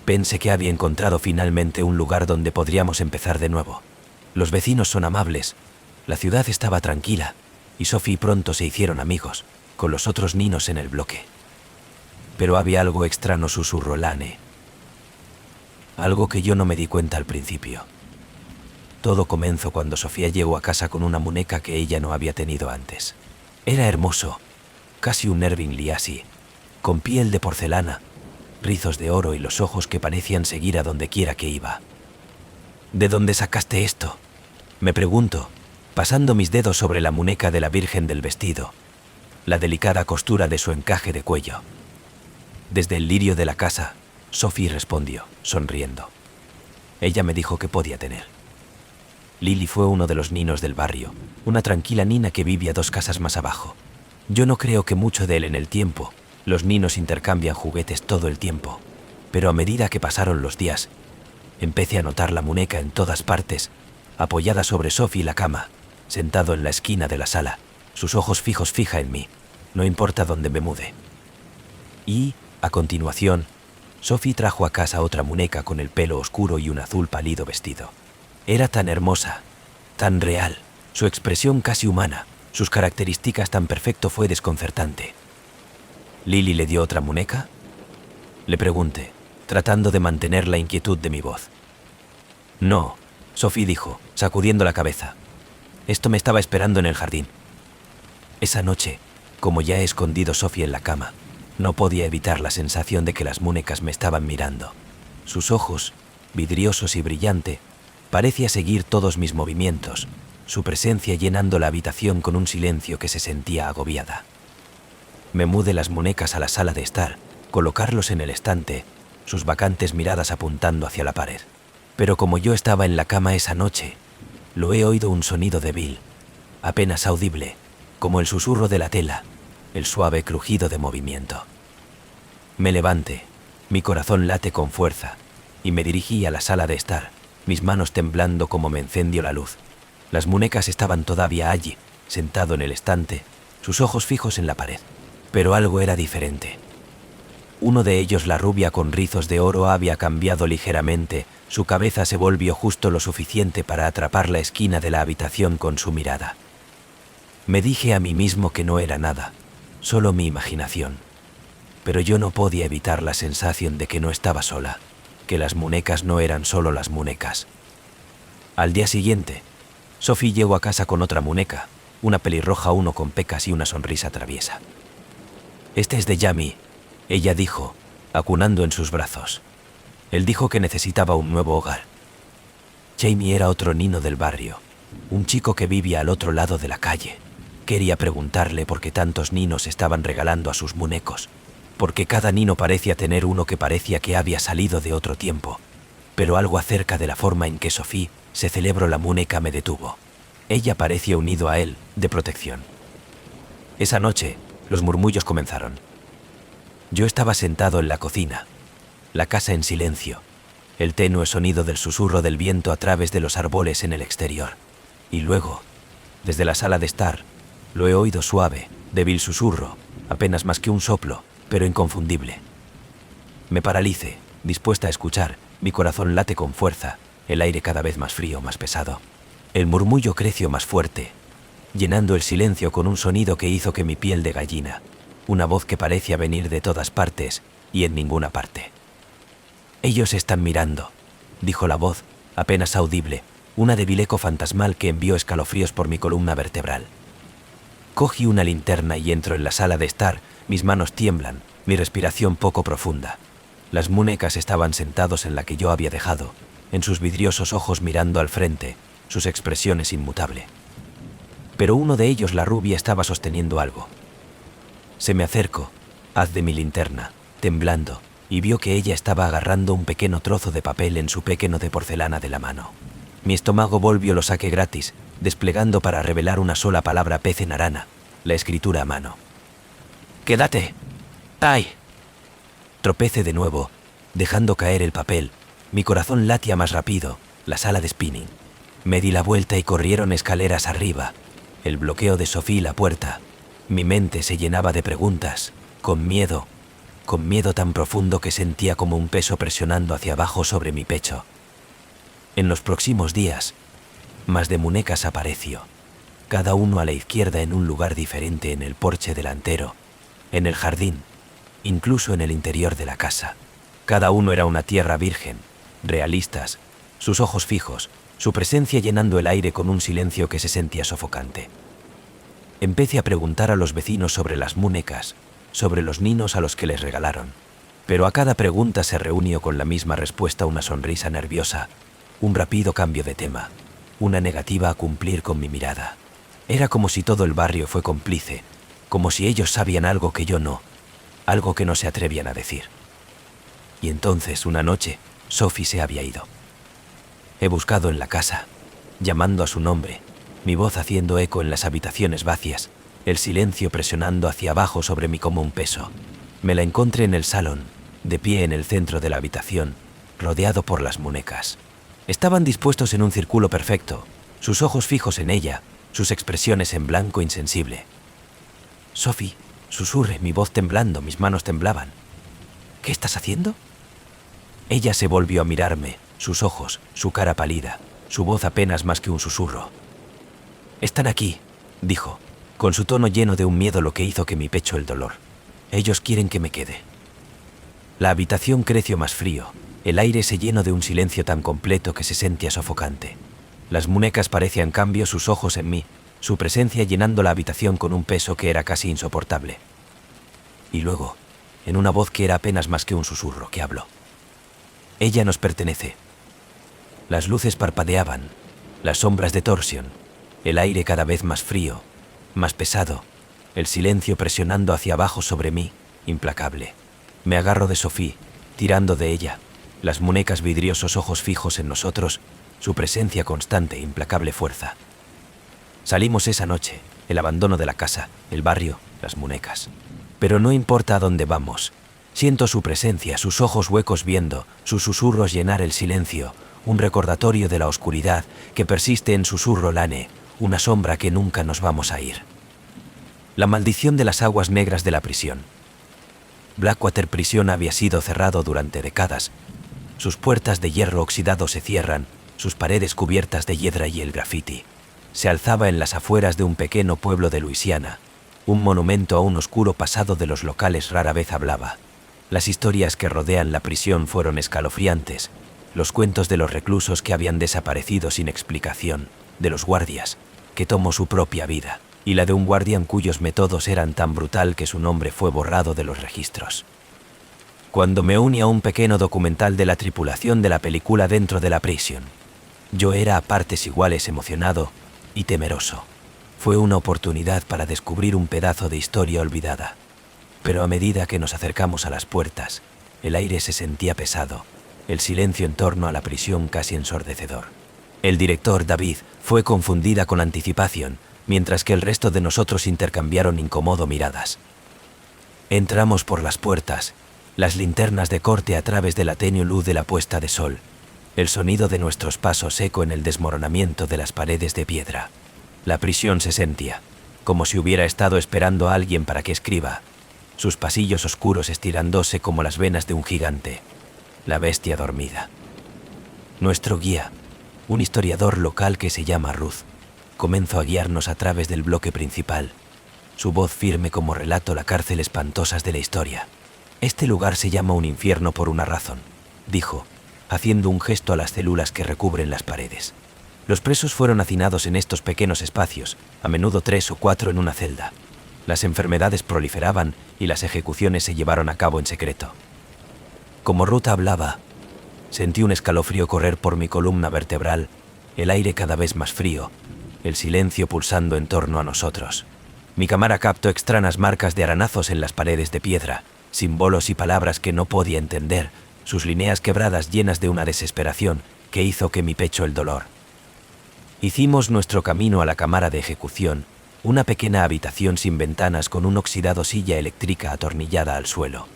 pensé que había encontrado finalmente un lugar donde podríamos empezar de nuevo. Los vecinos son amables, la ciudad estaba tranquila, y Sophie y pronto se hicieron amigos, con los otros niños en el bloque. Pero había algo extraño, susurró Lane. Algo que yo no me di cuenta al principio. Todo comenzó cuando Sofía llegó a casa con una muñeca que ella no había tenido antes. Era hermoso, casi un Erving Liasi, con piel de porcelana, rizos de oro y los ojos que parecían seguir a donde quiera que iba. ¿De dónde sacaste esto?, me pregunto, pasando mis dedos sobre la muñeca de la Virgen del vestido, la delicada costura de su encaje de cuello. Desde el lirio de la casa, Sophie respondió, sonriendo. Ella me dijo que podía tener. Lily fue uno de los niños del barrio, una tranquila nina que vivía 2 casas más abajo. Yo no creo que mucho de él en el tiempo, los niños intercambian juguetes todo el tiempo, pero a medida que pasaron los días, empecé a notar la muñeca en todas partes, apoyada sobre Sophie y la cama, sentado en la esquina de la sala, sus ojos fijos fija en mí, no importa dónde me mude. Y, a continuación, Sophie trajo a casa otra muñeca con el pelo oscuro y un azul pálido vestido. Era tan hermosa, tan real, su expresión casi humana, sus características tan perfecto fue desconcertante. ¿Lily le dio otra muñeca?, le pregunté, tratando de mantener la inquietud de mi voz. No, Sophie dijo, sacudiendo la cabeza. Esto me estaba esperando en el jardín. Esa noche, como ya he escondido Sophie en la cama, no podía evitar la sensación de que las muñecas me estaban mirando. Sus ojos, vidriosos y brillante, parecía seguir todos mis movimientos, su presencia llenando la habitación con un silencio que se sentía agobiada. Me mudé las muñecas a la sala de estar, colocarlos en el estante, sus vacantes miradas apuntando hacia la pared. Pero como yo estaba en la cama esa noche, lo he oído un sonido débil, apenas audible, como el susurro de la tela, el suave crujido de movimiento. Me levanté, mi corazón late con fuerza, y me dirigí a la sala de estar, mis manos temblando como me encendió la luz. Las muñecas estaban todavía allí, sentado en el estante, sus ojos fijos en la pared. Pero algo era diferente. Uno de ellos, la rubia con rizos de oro, había cambiado ligeramente, su cabeza se volvió justo lo suficiente para atrapar la esquina de la habitación con su mirada. Me dije a mí mismo que no era nada, solo mi imaginación. Pero yo no podía evitar la sensación de que no estaba sola. que las muñecas no eran solo las muñecas. Al día siguiente, Sophie llegó a casa con otra muñeca, una pelirroja, uno con pecas y una sonrisa traviesa. «Este es de Jamie», ella dijo, acunando en sus brazos. Él dijo que necesitaba un nuevo hogar. Jamie era otro nino del barrio, un chico que vivía al otro lado de la calle. Quería preguntarle por qué tantos ninos estaban regalando a sus muñecos, porque cada nino parecía tener uno que parecía que había salido de otro tiempo, pero algo acerca de la forma en que Sophie se celebró la muñeca me detuvo. Ella parecía unido a él, de protección. Esa noche, los murmullos comenzaron. Yo estaba sentado en la cocina, la casa en silencio, el tenue sonido del susurro del viento a través de los árboles en el exterior. Y luego, desde la sala de estar, lo he oído suave, débil susurro, apenas más que un soplo, pero inconfundible. Me paralicé, dispuesta a escuchar, mi corazón late con fuerza, el aire cada vez más frío, más pesado. El murmullo creció más fuerte, llenando el silencio con un sonido que hizo que mi piel de gallina, una voz que parecía venir de todas partes y en ninguna parte. «Ellos están mirando», dijo la voz, apenas audible, una débil eco fantasmal que envió escalofríos por mi columna vertebral. Cogí una linterna y entro en la sala de estar, mis manos tiemblan, mi respiración poco profunda. Las muñecas estaban sentados en la que yo había dejado, en sus vidriosos ojos mirando al frente, sus expresiones inmutable. Pero uno de ellos, la rubia, estaba sosteniendo algo. Se me acercó, haz de mi linterna, temblando, y vio que ella estaba agarrando un pequeño trozo de papel en su pequeño de porcelana de la mano. Mi estómago volvió lo saqué gratis, desplegando para revelar una sola palabra: pez en arana, la escritura a mano. «¡Quédate! ¡Ay!». Tropecé de nuevo, dejando caer el papel. Mi corazón latía más rápido, la sala de spinning. Me di la vuelta y corrieron escaleras arriba. El bloqueo de Sophie y la puerta. Mi mente se llenaba de preguntas, con miedo tan profundo que sentía como un peso presionando hacia abajo sobre mi pecho. En los próximos días, más de muñecas apareció, cada uno a la izquierda en un lugar diferente en el porche delantero, en el jardín, incluso en el interior de la casa. Cada uno era una tierra virgen, realistas, sus ojos fijos, su presencia llenando el aire con un silencio que se sentía sofocante. Empecé a preguntar a los vecinos sobre las muñecas, sobre los ninos a los que les regalaron, pero a cada pregunta se reunió con la misma respuesta: una sonrisa nerviosa, un rápido cambio de tema, una negativa a cumplir con mi mirada. Era como si todo el barrio fue cómplice, como si ellos sabían algo que yo no, algo que no se atrevían a decir. Y entonces, una noche, Sophie se había ido. He buscado en la casa, llamando a su nombre, mi voz haciendo eco en las habitaciones vacías, el silencio presionando hacia abajo sobre mí como un peso. Me la encontré en el salón, de pie en el centro de la habitación, rodeado por las muñecas. Estaban dispuestos en un círculo perfecto, sus ojos fijos en ella, sus expresiones en blanco insensible. «Sophie», susurré, mi voz temblando, mis manos temblaban. «¿Qué estás haciendo?». Ella se volvió a mirarme, sus ojos, su cara pálida, su voz apenas más que un susurro. «Están aquí», dijo, con su tono lleno de un miedo lo que hizo que mi pecho el dolor. «Ellos quieren que me quede». La habitación creció más frío, el aire se llenó de un silencio tan completo que se sentía sofocante. Las muñecas parecían cambio sus ojos en mí, su presencia llenando la habitación con un peso que era casi insoportable. Y luego, en una voz que era apenas más que un susurro, que habló. «Ella nos pertenece». Las luces parpadeaban, las sombras de torsión, el aire cada vez más frío, más pesado, el silencio presionando hacia abajo sobre mí, implacable. Me agarro de Sophie, tirando de ella, las muñecas vidriosos ojos fijos en nosotros, su presencia constante, implacable fuerza. Salimos esa noche, el abandono de la casa, el barrio, las muñecas. Pero no importa a dónde vamos, siento su presencia, sus ojos huecos viendo, sus susurros llenar el silencio, un recordatorio de la oscuridad que persiste en susurro lane, una sombra que nunca nos vamos a ir. La maldición de las aguas negras de la prisión. Blackwater Prisión había sido cerrado durante décadas. Sus puertas de hierro oxidado se cierran, sus paredes cubiertas de hiedra y el grafiti. Se alzaba en las afueras de un pequeño pueblo de Luisiana, un monumento a un oscuro pasado de los locales rara vez hablaba. Las historias que rodean la prisión fueron escalofriantes. Los cuentos de los reclusos que habían desaparecido sin explicación, de los guardias, que tomó su propia vida, y la de un guardián cuyos métodos eran tan brutal que su nombre fue borrado de los registros. Cuando me uní a un pequeño documental de la tripulación de la película dentro de la prisión, yo era a partes iguales emocionado y temeroso. Fue una oportunidad para descubrir un pedazo de historia olvidada. Pero a medida que nos acercamos a las puertas, el aire se sentía pesado, el silencio en torno a la prisión casi ensordecedor. El director, David, fue confundida con anticipación, mientras que el resto de nosotros intercambiaron incómodo miradas. Entramos por las puertas, las linternas de corte a través de la tenue luz de la puesta de sol, el sonido de nuestros pasos eco en el desmoronamiento de las paredes de piedra. La prisión se sentía, como si hubiera estado esperando a alguien para que escriba, sus pasillos oscuros estirándose como las venas de un gigante, la bestia dormida. Nuestro guía, un historiador local que se llama Ruth, comenzó a guiarnos a través del bloque principal, su voz firme como relato la cárcel espantosas de la historia. Este lugar se llama un infierno por una razón, dijo, haciendo un gesto a las células que recubren las paredes. Los presos fueron hacinados en estos pequeños espacios, a menudo 3 o 4 en una celda. Las enfermedades proliferaban y las ejecuciones se llevaron a cabo en secreto. Como Ruth hablaba, sentí un escalofrío correr por mi columna vertebral, el aire cada vez más frío, el silencio pulsando en torno a nosotros. Mi cámara captó extrañas marcas de aranazos en las paredes de piedra, símbolos y palabras que no podía entender, sus líneas quebradas llenas de una desesperación que hizo que mi pecho el dolor. Hicimos nuestro camino a la cámara de ejecución, una pequeña habitación sin ventanas con un oxidado silla eléctrica atornillada al suelo.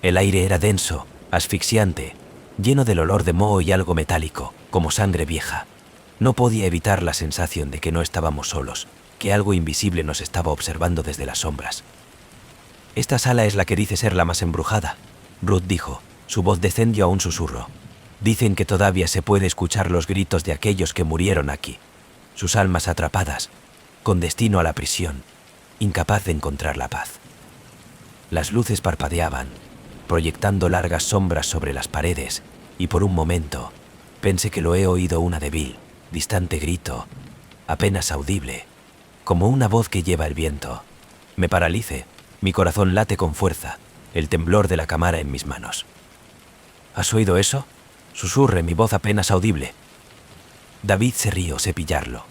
El aire era denso, asfixiante, lleno del olor de moho y algo metálico, como sangre vieja. No podía evitar la sensación de que no estábamos solos, que algo invisible nos estaba observando desde las sombras. «Esta sala es la que dice ser la más embrujada», Ruth dijo, su voz descendió a un susurro. «Dicen que todavía se puede escuchar los gritos de aquellos que murieron aquí, sus almas atrapadas, con destino a la prisión, incapaz de encontrar la paz». Las luces parpadeaban, proyectando largas sombras sobre las paredes, y por un momento pensé que lo he oído una débil, distante grito, apenas audible, como una voz que lleva el viento. Me paralicé, mi corazón late con fuerza, el temblor de la cámara en mis manos. «¿Has oído eso?», susurré, mi voz apenas audible. David se rió, sé pillarlo.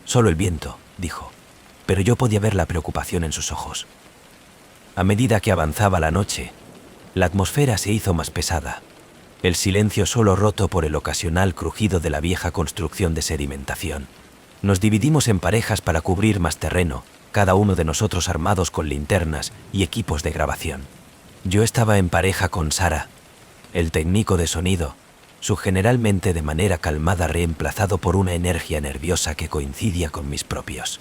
«Solo el viento», dijo, pero yo podía ver la preocupación en sus ojos. A medida que avanzaba la noche, la atmósfera se hizo más pesada, el silencio solo roto por el ocasional crujido de la vieja construcción de sedimentación. Nos dividimos en parejas para cubrir más terreno, cada uno de nosotros armados con linternas y equipos de grabación. Yo estaba en pareja con Sara, el técnico de sonido, su generalmente de manera calmada reemplazado por una energía nerviosa que coincidía con mis propios.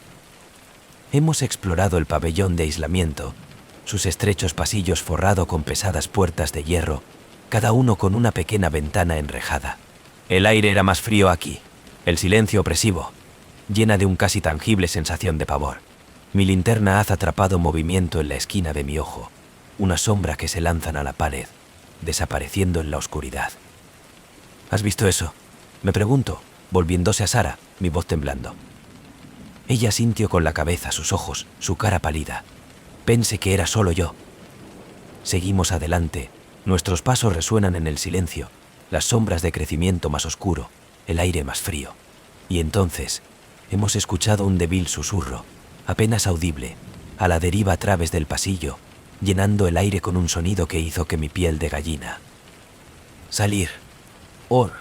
Hemos explorado el pabellón de aislamiento, sus estrechos pasillos forrado con pesadas puertas de hierro, cada uno con una pequeña ventana enrejada. El aire era más frío aquí, el silencio opresivo, llena de un casi tangible sensación de pavor. Mi linterna hace atrapado movimiento en la esquina de mi ojo, una sombra que se lanzan a la pared, desapareciendo en la oscuridad. «¿Has visto eso?», me pregunto, volviéndose a Sara, mi voz temblando. Ella sintió con la cabeza, sus ojos, su cara pálida. Pensé que era solo yo. Seguimos adelante, nuestros pasos resuenan en el silencio, las sombras de crecimiento más oscuro, el aire más frío. Y entonces, hemos escuchado un débil susurro, apenas audible, a la deriva a través del pasillo, llenando el aire con un sonido que hizo que mi piel de gallina. «Salir. Or».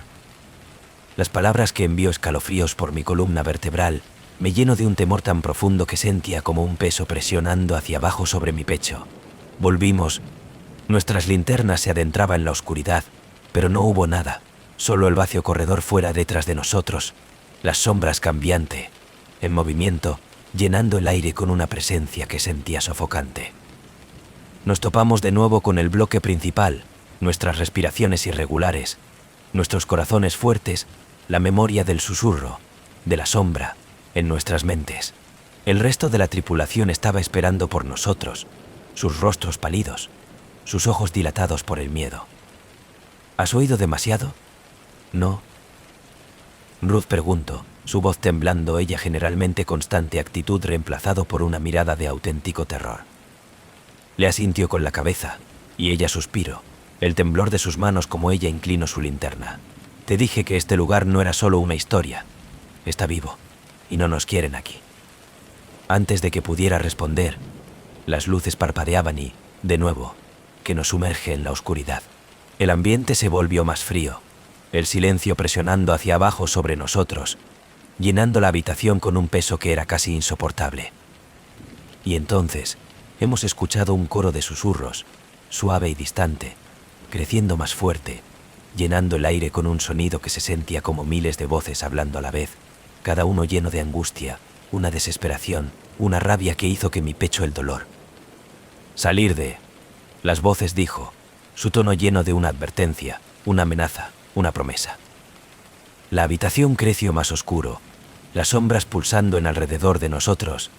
Las palabras que envió escalofríos por mi columna vertebral, me lleno de un temor tan profundo que sentía como un peso presionando hacia abajo sobre mi pecho. Volvimos. Nuestras linternas se adentraban en la oscuridad, pero no hubo nada, solo el vacío corredor fuera detrás de nosotros, las sombras cambiante, en movimiento, llenando el aire con una presencia que sentía sofocante. Nos topamos de nuevo con el bloque principal, nuestras respiraciones irregulares, nuestros corazones fuertes, la memoria del susurro, de la sombra, en nuestras mentes. El resto de la tripulación estaba esperando por nosotros, sus rostros pálidos, sus ojos dilatados por el miedo. ¿Has oído demasiado? No. Ruth preguntó, su voz temblando, ella generalmente constante actitud reemplazado por una mirada de auténtico terror. Le asintió con la cabeza, y ella suspiró, el temblor de sus manos como ella inclinó su linterna. Te dije que este lugar no era solo una historia. Está vivo, y no nos quieren aquí. Antes de que pudiera responder, las luces parpadeaban y, de nuevo, que nos sumerge en la oscuridad. El ambiente se volvió más frío, el silencio presionando hacia abajo sobre nosotros, llenando la habitación con un peso que era casi insoportable. Y entonces, hemos escuchado un coro de susurros, suave y distante, creciendo más fuerte, llenando el aire con un sonido que se sentía como miles de voces hablando a la vez, cada uno lleno de angustia, una desesperación, una rabia que hizo que mi pecho el dolor. Salir de... Las voces dijo, su tono lleno de una advertencia, una amenaza, una promesa. La habitación creció más oscuro, las sombras pulsando en alrededor de nosotros,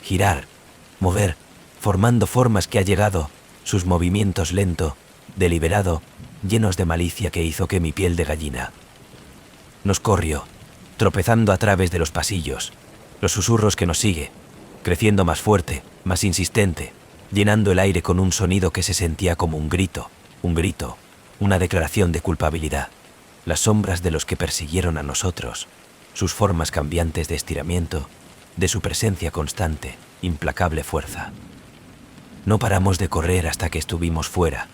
girar, mover, formando formas que ha llegado, sus movimientos lento, deliberado, llenos de malicia que hizo que mi piel de gallina. Nos corrió, tropezando a través de los pasillos, los susurros que nos sigue, creciendo más fuerte, más insistente, llenando el aire con un sonido que se sentía como un grito, una declaración de culpabilidad. Las sombras de los que persiguieron a nosotros, sus formas cambiantes de estiramiento, de su presencia constante, implacable fuerza. No paramos de correr hasta que estuvimos fuera,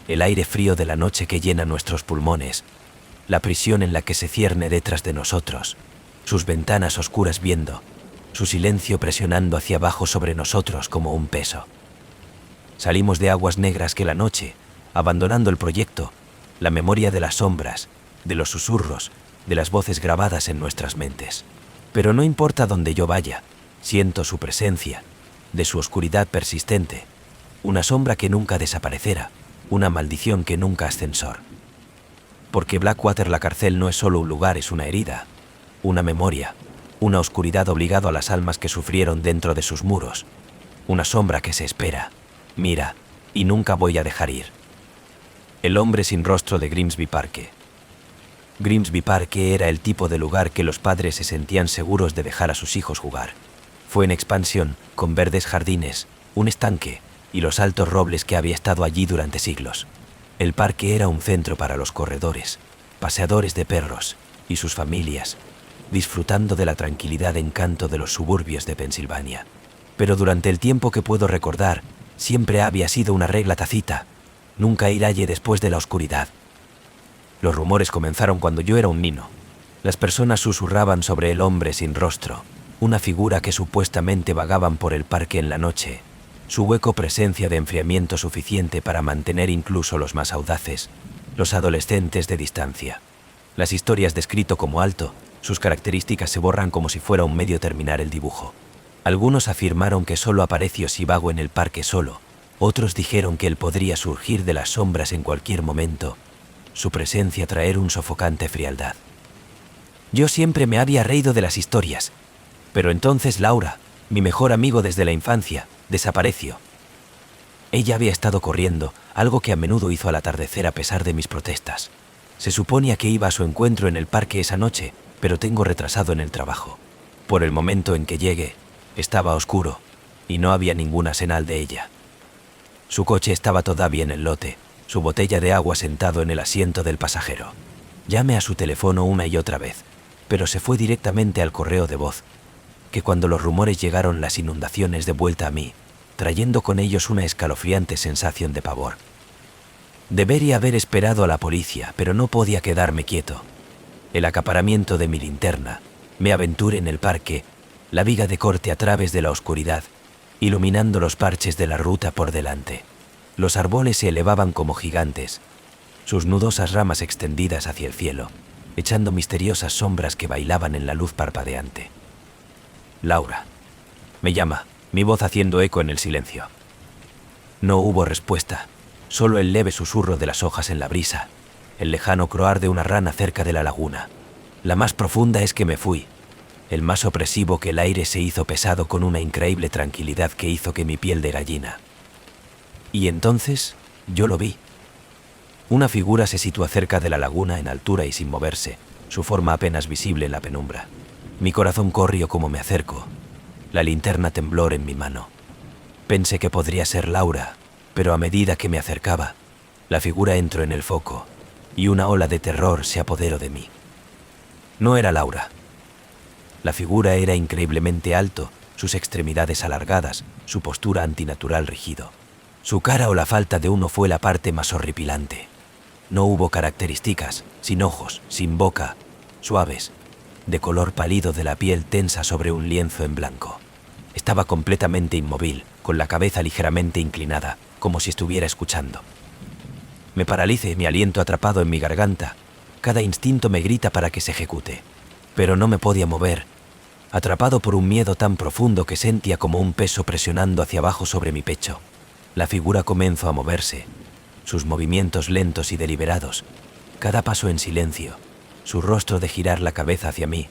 el aire frío de la noche que llena nuestros pulmones, la prisión en la que se cierne detrás de nosotros, sus ventanas oscuras viendo, su silencio presionando hacia abajo sobre nosotros como un peso. Salimos de aguas negras que la noche, abandonando el proyecto, la memoria de las sombras, de los susurros, de las voces grabadas en nuestras mentes. Pero no importa dónde yo vaya, siento su presencia, de su oscuridad persistente, una sombra que nunca desaparecerá, una maldición que nunca ascensor. Porque Blackwater, la cárcel, no es solo un lugar, es una herida, una memoria, una oscuridad obligado a las almas que sufrieron dentro de sus muros, una sombra que se espera, mira, y nunca voy a dejar ir. El hombre sin rostro de Grimsby Park. Grimsby Park era el tipo de lugar que los padres se sentían seguros de dejar a sus hijos jugar. Fue en expansión, con verdes jardines, un estanque y los altos robles que había estado allí durante siglos. El parque era un centro para los corredores, paseadores de perros y sus familias, disfrutando de la tranquilidad e encanto de los suburbios de Pensilvania. Pero durante el tiempo que puedo recordar, siempre había sido una regla tácita, nunca ir allí después de la oscuridad. Los rumores comenzaron cuando yo era un niño. Las personas susurraban sobre el hombre sin rostro, una figura que supuestamente vagaban por el parque en la noche, su hueco presencia de enfriamiento suficiente para mantener incluso los más audaces, los adolescentes de distancia. Las historias descrito como alto, sus características se borran como si fuera un medio terminar el dibujo. Algunos afirmaron que solo apareció si vago en el parque solo, otros dijeron que él podría surgir de las sombras en cualquier momento, su presencia traer un sofocante frialdad. Yo siempre me había reído de las historias, pero entonces Laura, mi mejor amigo desde la infancia, desapareció. Ella había estado corriendo, algo que a menudo hizo al atardecer a pesar de mis protestas. Se suponía que iba a su encuentro en el parque esa noche, pero tengo retrasado en el trabajo. Por el momento en que llegué, estaba oscuro, y no había ninguna señal de ella. Su coche estaba todavía en el lote, su botella de agua sentado en el asiento del pasajero. Llamé a su teléfono una y otra vez, pero se fue directamente al correo de voz, que cuando los rumores llegaron las inundaciones de vuelta a mí, trayendo con ellos una escalofriante sensación de pavor. Debería haber esperado a la policía, pero no podía quedarme quieto. El acaparamiento de mi linterna, mi aventura en el parque, la viga de corte a través de la oscuridad, iluminando los parches de la ruta por delante. Los árboles se elevaban como gigantes, sus nudosas ramas extendidas hacia el cielo, echando misteriosas sombras que bailaban en la luz parpadeante. Laura. Me llama, mi voz haciendo eco en el silencio. No hubo respuesta, solo el leve susurro de las hojas en la brisa, el lejano croar de una rana cerca de la laguna. La más profunda es que me fui, el más opresivo que el aire se hizo pesado con una increíble tranquilidad que hizo que mi piel de gallina. Y entonces, Yo lo vi. Una figura se sitúa cerca de la laguna en altura y sin moverse, su forma apenas visible en la penumbra. Mi corazón corrió como me acerco. La linterna tembló en mi mano. Pensé que podría ser Laura, pero a medida que me acercaba, la figura entró en el foco y una ola de terror se apoderó de mí. No era Laura. La figura era increíblemente alto, sus extremidades alargadas, su postura antinatural rígido. Su cara o la falta de uno fue la parte más horripilante. No hubo características, sin ojos, sin boca, suaves, de color pálido de la piel tensa sobre un lienzo en blanco. Estaba completamente inmóvil, con la cabeza ligeramente inclinada, como si estuviera escuchando. Me paralicé, mi aliento atrapado en mi garganta. Cada instinto me grita para que se ejecute. Pero no me podía mover, atrapado por un miedo tan profundo que sentía como un peso presionando hacia abajo sobre mi pecho. La figura comenzó a moverse, sus movimientos lentos y deliberados, cada paso en silencio, su rostro de girar la cabeza hacia mí,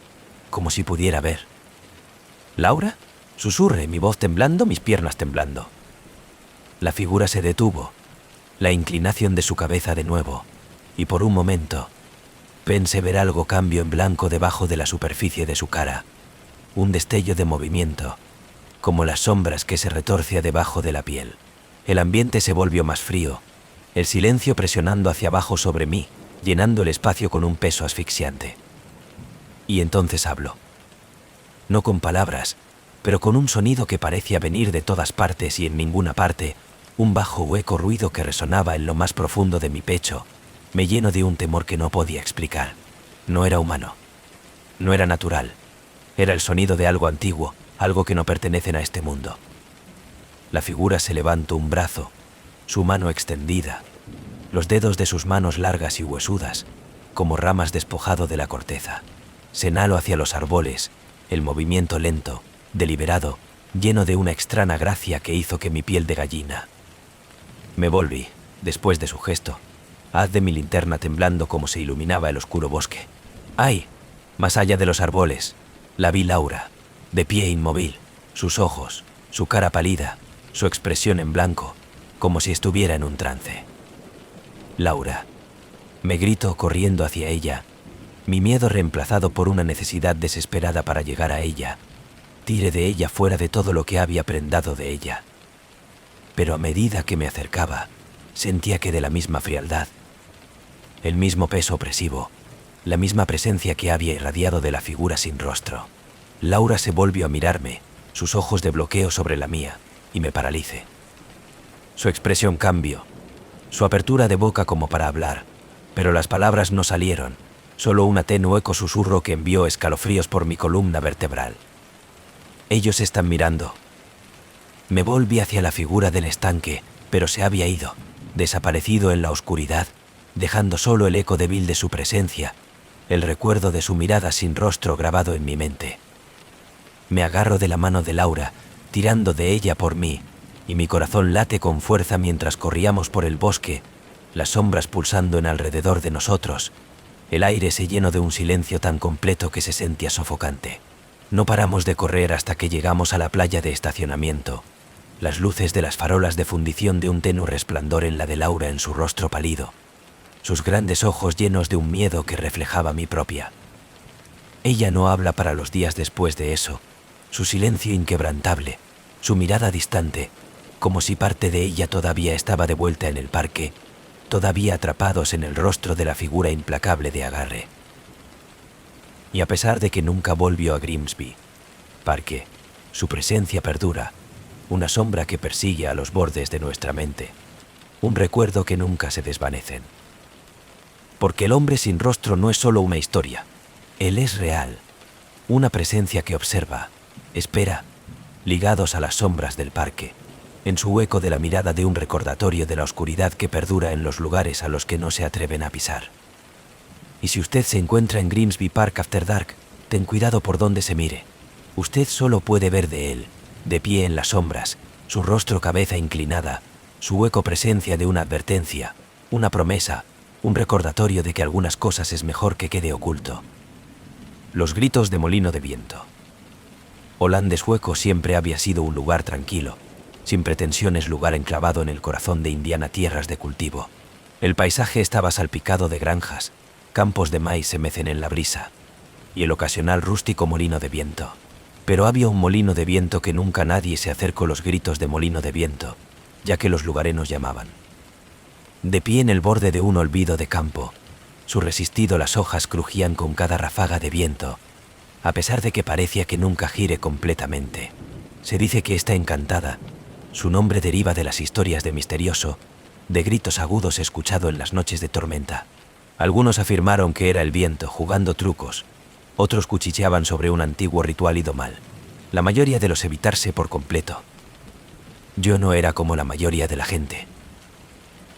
como si pudiera ver. ¿Laura? Susurré, mi voz temblando, mis piernas temblando. La figura se detuvo, la inclinación de su cabeza de nuevo, y por un momento pensé ver algo cambio en blanco debajo de la superficie de su cara, un destello de movimiento, como las sombras que se retorcía debajo de la piel. El ambiente se volvió más frío, el silencio presionando hacia abajo sobre mí, llenando el espacio con un peso asfixiante. Y entonces habló. No con palabras, pero con un sonido que parecía venir de todas partes y en ninguna parte, un bajo hueco ruido que resonaba en lo más profundo de mi pecho, me llenó de un temor que no podía explicar. No era humano, no era natural, era el sonido de algo antiguo, algo que no pertenece a este mundo. La figura se levantó un brazo, su mano extendida, los dedos de sus manos largas y huesudas, como ramas despojado de la corteza. Señaló hacia los árboles, el movimiento lento, deliberado, lleno de una extraña gracia que hizo que mi piel de gallina. Me volví, después de su gesto, haz de mi linterna temblando como se iluminaba el oscuro bosque. ¡Ay! Más allá de los árboles, la vi Laura, de pie inmóvil, sus ojos, su cara pálida, su expresión en blanco, como si estuviera en un trance. Laura. Me grito corriendo hacia ella, mi miedo reemplazado por una necesidad desesperada para llegar a ella. Tiré de ella fuera de todo lo que había prendado de ella. Pero a medida que me acercaba, sentía que de la misma frialdad, el mismo peso opresivo, la misma presencia que había irradiado de la figura sin rostro. Laura se volvió a mirarme, sus ojos de bloqueo sobre la mía, y me paralicé. Su expresión cambió, su apertura de boca como para hablar, pero las palabras no salieron, solo un tenue eco susurro que envió escalofríos por mi columna vertebral. Ellos están mirando. Me volví hacia la figura del estanque, pero se había ido, desaparecido en la oscuridad, dejando solo el eco débil de su presencia, el recuerdo de su mirada sin rostro grabado en mi mente. Me agarro de la mano de Laura, tirando de ella por mí, y mi corazón late con fuerza mientras corríamos por el bosque, las sombras pulsando en alrededor de nosotros. El aire se llenó de un silencio tan completo que se sentía sofocante. No paramos de correr hasta que llegamos a la playa de estacionamiento. Las luces de las farolas de fundición de un tenue resplandor en la de Laura en su rostro pálido, sus grandes ojos llenos de un miedo que reflejaba mi propia. Ella no habla para los días después de eso, su silencio inquebrantable, su mirada distante, como si parte de ella todavía estaba de vuelta en el parque, todavía atrapados en el rostro de la figura implacable de Agarre. Y a pesar de que nunca volvió a Grimsby Parque, su presencia perdura, una sombra que persigue a los bordes de nuestra mente, un recuerdo que nunca se desvanecen. Porque el hombre sin rostro no es solo una historia, él es real, una presencia que observa, espera, ligados a las sombras del parque, en su hueco de la mirada de un recordatorio de la oscuridad que perdura en los lugares a los que no se atreven a pisar. Y si usted se encuentra en Grimsby Park After Dark, ten cuidado por donde se mire. Usted solo puede ver de él, de pie en las sombras, su rostro cabeza inclinada, su hueco presencia de una advertencia, una promesa, un recordatorio de que algunas cosas es mejor que quede oculto. Los gritos de molino de viento. Hollandes Hueco siempre había sido un lugar tranquilo, sin pretensiones, lugar enclavado en el corazón de Indiana, tierras de cultivo. El paisaje estaba salpicado de granjas, campos de maíz se mecen en la brisa, y el ocasional rústico molino de viento. Pero había un molino de viento que nunca nadie se acercó, los gritos de molino de viento, ya que los lugareños llamaban. De pie en el borde de un olvido de campo, su resistido las hojas crujían con cada ráfaga de viento, a pesar de que parecía que nunca gire completamente. Se dice que está encantada. Su nombre deriva de las historias de misterioso, de gritos agudos escuchado en las noches de tormenta. Algunos afirmaron que era el viento jugando trucos, otros cuchicheaban sobre un antiguo ritual ido mal, la mayoría de los evitarse por completo. Yo no era como la mayoría de la gente.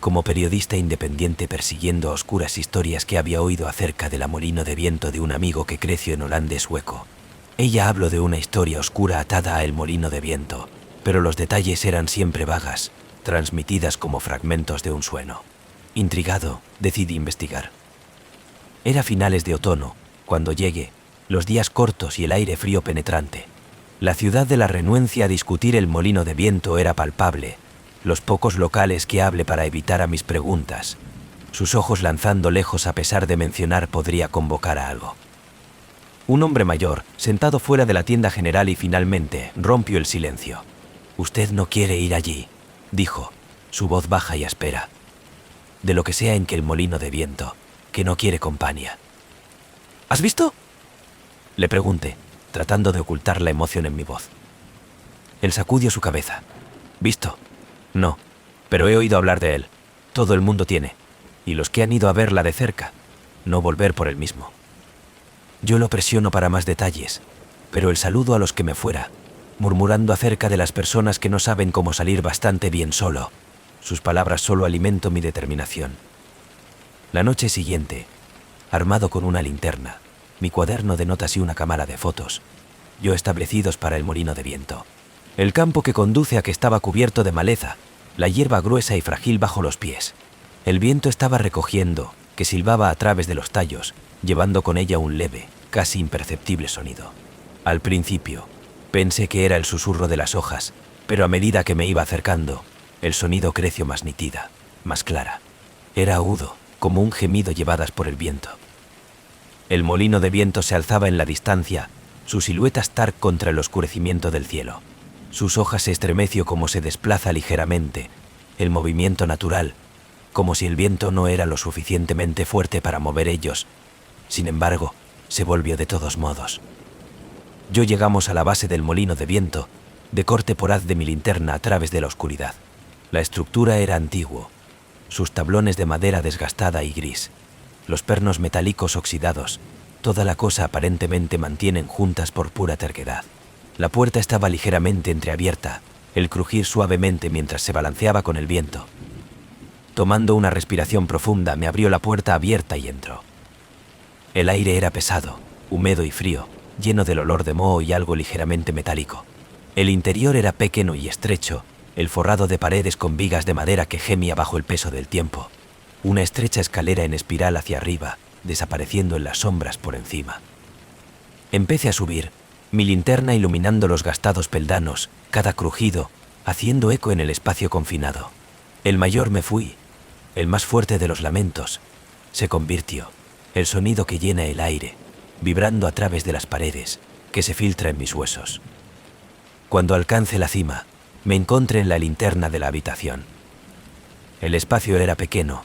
Como periodista independiente persiguiendo oscuras historias que había oído acerca del molino de viento de un amigo que creció en Holanda sueco. Ella habló de una historia oscura atada a el molino de viento, pero los detalles eran siempre vagas, transmitidas como fragmentos de un sueño. Intrigado, decidí investigar. Era finales de otoño, cuando llegué, los días cortos y el aire frío penetrante. La ciudad de la renuencia a discutir el molino de viento era palpable, los pocos locales que hablé para evitar a mis preguntas, sus ojos lanzando lejos a pesar de mencionar podría convocar a algo. Un hombre mayor, sentado fuera de la tienda general y finalmente rompió el silencio. «Usted no quiere ir allí», dijo, su voz baja y áspera. «De lo que sea en que el molino de viento, que no quiere compañía». «¿Has visto?», le pregunté, tratando de ocultar la emoción en mi voz. Él sacudió su cabeza. «¿Visto? No, pero he oído hablar de él. Todo el mundo tiene. Y los que han ido a verla de cerca, no volver por el mismo». Yo lo presiono para más detalles, pero el saludo a los que me fuera, murmurando acerca de las personas que no saben cómo salir bastante bien solo. Sus palabras solo alimentó mi determinación. La noche siguiente, armado con una linterna, mi cuaderno de notas y una cámara de fotos, yo establecidos para el molino de viento. El campo que conduce a que estaba cubierto de maleza, la hierba gruesa y frágil bajo los pies. El viento estaba recogiendo, que silbaba a través de los tallos, llevando con ella un leve, casi imperceptible sonido. Al principio, pensé que era el susurro de las hojas, pero a medida que me iba acercando, el sonido creció más nítida, más clara. Era agudo, como un gemido llevadas por el viento. El molino de viento se alzaba en la distancia, su silueta stark contra el oscurecimiento del cielo. Sus hojas se estremeció como se desplaza ligeramente, el movimiento natural, como si el viento no era lo suficientemente fuerte para mover ellos. Sin embargo, se volvió de todos modos. Yo llegamos a la base del molino de viento, de corte por haz de mi linterna a través de la oscuridad. La estructura era antiguo, sus tablones de madera desgastada y gris, los pernos metálicos oxidados, toda la cosa aparentemente mantienen juntas por pura terquedad. La puerta estaba ligeramente entreabierta, el crujir suavemente mientras se balanceaba con el viento. Tomando una respiración profunda, me abrió la puerta abierta y entró. El aire era pesado, húmedo y frío, lleno del olor de moho y algo ligeramente metálico. El interior era pequeño y estrecho, el forrado de paredes con vigas de madera que gemía bajo el peso del tiempo. Una estrecha escalera en espiral hacia arriba, desapareciendo en las sombras por encima. Empecé a subir, mi linterna iluminando los gastados peldanos, cada crujido, haciendo eco en el espacio confinado. El mayor me fui, el más fuerte de los lamentos, se convirtió, el sonido que llena el aire, vibrando a través de las paredes, que se filtra en mis huesos. Cuando alcance la cima, me encontré en la linterna de la habitación. El espacio era pequeño,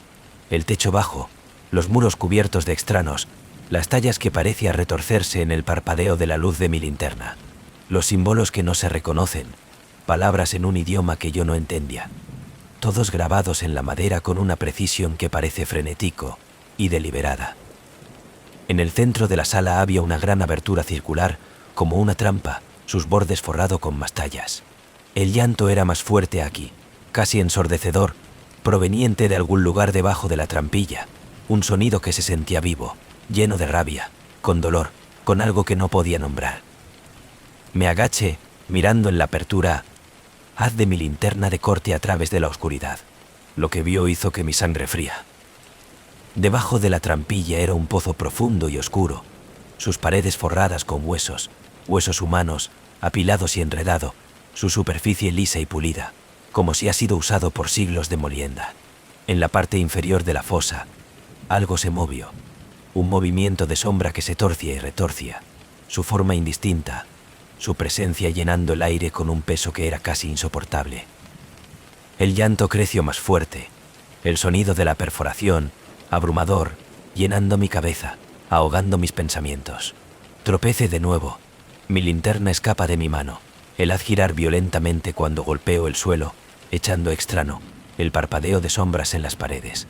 el techo bajo, los muros cubiertos de extranos, las tallas que parecían retorcerse en el parpadeo de la luz de mi linterna, los símbolos que no se reconocen, palabras en un idioma que yo no entendía, todos grabados en la madera con una precisión que parece frenético y deliberada. En el centro de la sala había una gran abertura circular, como una trampa, sus bordes forrado con más tallas. El llanto era más fuerte aquí, casi ensordecedor, proveniente de algún lugar debajo de la trampilla, un sonido que se sentía vivo, lleno de rabia, con dolor, con algo que no podía nombrar. Me agaché, mirando en la apertura, haz de mi linterna de corte a través de la oscuridad. Lo que vio hizo que mi sangre fría. Debajo de la trampilla era un pozo profundo y oscuro, sus paredes forradas con huesos, huesos humanos, apilados y enredados, su superficie lisa y pulida, como si ha sido usado por siglos de molienda. En la parte inferior de la fosa, algo se movió, un movimiento de sombra que se torcía y retorcía, su forma indistinta, su presencia llenando el aire con un peso que era casi insoportable. El llanto creció más fuerte, el sonido de la perforación, abrumador, llenando mi cabeza, ahogando mis pensamientos. Tropecé de nuevo, mi linterna escapa de mi mano, el haz girar violentamente cuando golpeo el suelo, echando extraño el parpadeo de sombras en las paredes.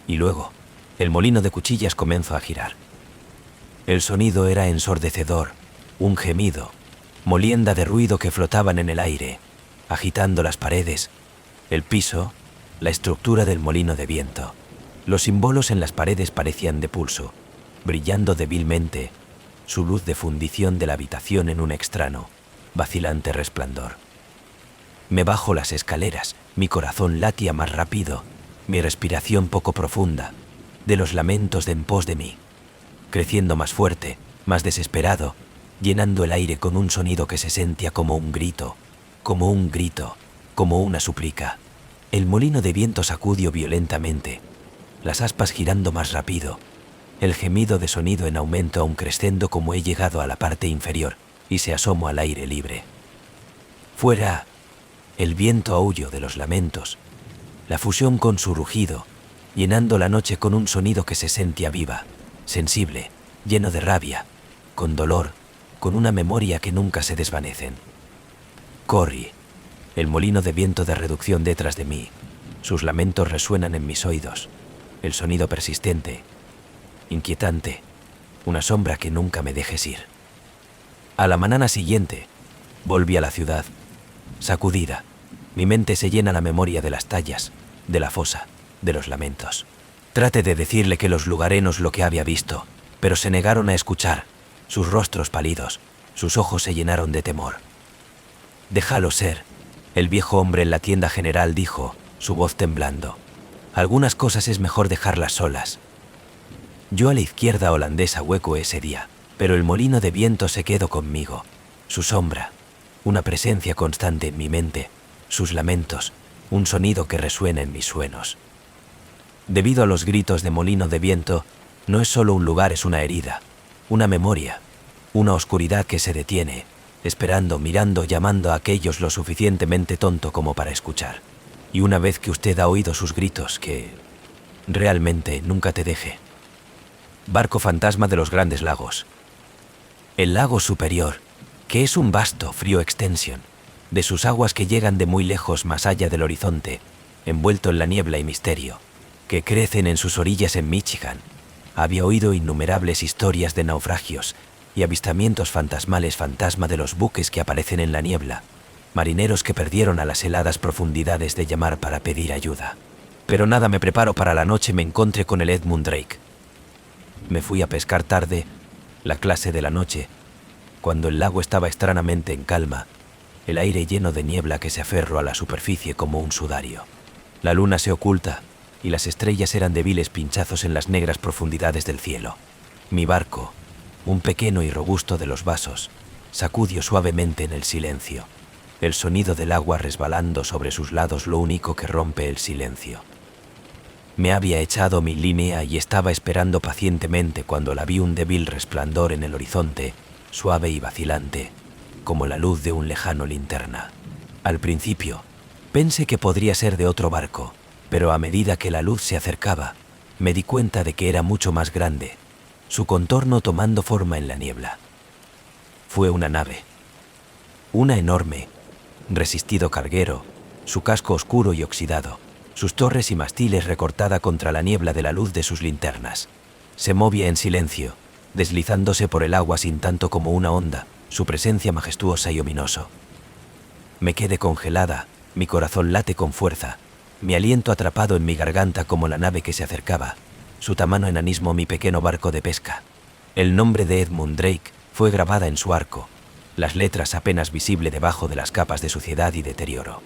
Y luego, el molino de cuchillas comenzó a girar. El sonido era ensordecedor, un gemido, molienda de ruido que flotaban en el aire, agitando las paredes, el piso, la estructura del molino de viento. Los símbolos en las paredes parecían de pulso, brillando débilmente, su luz de fundición de la habitación en un extraño, vacilante resplandor. Me bajo las escaleras, mi corazón latía más rápido, mi respiración poco profunda, de los lamentos de en pos de mí, creciendo más fuerte, más desesperado, llenando el aire con un sonido que se sentía como un grito, como una súplica. El molino de viento sacudió violentamente, las aspas girando más rápido, el gemido de sonido en aumento aún creciendo como he llegado a la parte inferior y se asomo al aire libre. Fuera, el viento aullo de los lamentos, la fusión con su rugido, llenando la noche con un sonido que se sentía viva, sensible, lleno de rabia, con dolor, con una memoria que nunca se desvanecen. Corrí, el molino de viento de reducción detrás de mí, sus lamentos resuenan en mis oídos, el sonido persistente, inquietante, una sombra que nunca me dejes ir. A la mañana siguiente, volví a la ciudad, sacudida, mi mente se llena la memoria de las tallas, de la fosa, de los lamentos. Traté de decirle que los lugareños lo que había visto, pero se negaron a escuchar, sus rostros pálidos, sus ojos se llenaron de temor. «Déjalo ser», el viejo hombre en la tienda general dijo, su voz temblando. «Algunas cosas es mejor dejarlas solas». Yo a la izquierda holandesa hueco ese día, pero el molino de viento se quedó conmigo, su sombra, una presencia constante en mi mente, sus lamentos, un sonido que resuena en mis sueños. Debido a los gritos de molino de viento, no es solo un lugar, es una herida, una memoria, una oscuridad que se detiene, esperando, mirando, llamando a aquellos lo suficientemente tonto como para escuchar. Y una vez que usted ha oído sus gritos, que realmente nunca te deje. Barco fantasma de los grandes lagos. El lago superior, que es un vasto, frío extensión, de sus aguas que llegan de muy lejos más allá del horizonte, envuelto en la niebla y misterio, que crecen en sus orillas en Michigan. Había oído innumerables historias de naufragios y avistamientos fantasmales, fantasma de los buques que aparecen en la niebla, marineros que perdieron a las heladas profundidades de llamar para pedir ayuda. Pero nada me preparó para la noche, me encontré con el Edmund Drake. Me fui a pescar tarde, la clase de la noche, cuando el lago estaba extrañamente en calma, el aire lleno de niebla que se aferró a la superficie como un sudario. La luna se oculta y las estrellas eran débiles pinchazos en las negras profundidades del cielo. Mi barco, un pequeño y robusto de los vasos, sacudió suavemente en el silencio, el sonido del agua resbalando sobre sus lados lo único que rompe el silencio. Me había echado mi línea y estaba esperando pacientemente cuando la vi un débil resplandor en el horizonte, suave y vacilante, como la luz de un lejano linterna. Al principio, pensé que podría ser de otro barco, pero a medida que la luz se acercaba, me di cuenta de que era mucho más grande, su contorno tomando forma en la niebla. Fue una nave, una enorme, resistido carguero, su casco oscuro y oxidado, sus torres y mástiles recortada contra la niebla de la luz de sus linternas. Se movía en silencio, deslizándose por el agua sin tanto como una onda, su presencia majestuosa y ominoso. Me quedé congelada, mi corazón late con fuerza, mi aliento atrapado en mi garganta como la nave que se acercaba, su tamaño enanismo mi pequeño barco de pesca. El nombre de Edmund Drake fue grabada en su arco, las letras apenas visible debajo de las capas de suciedad y deterioro.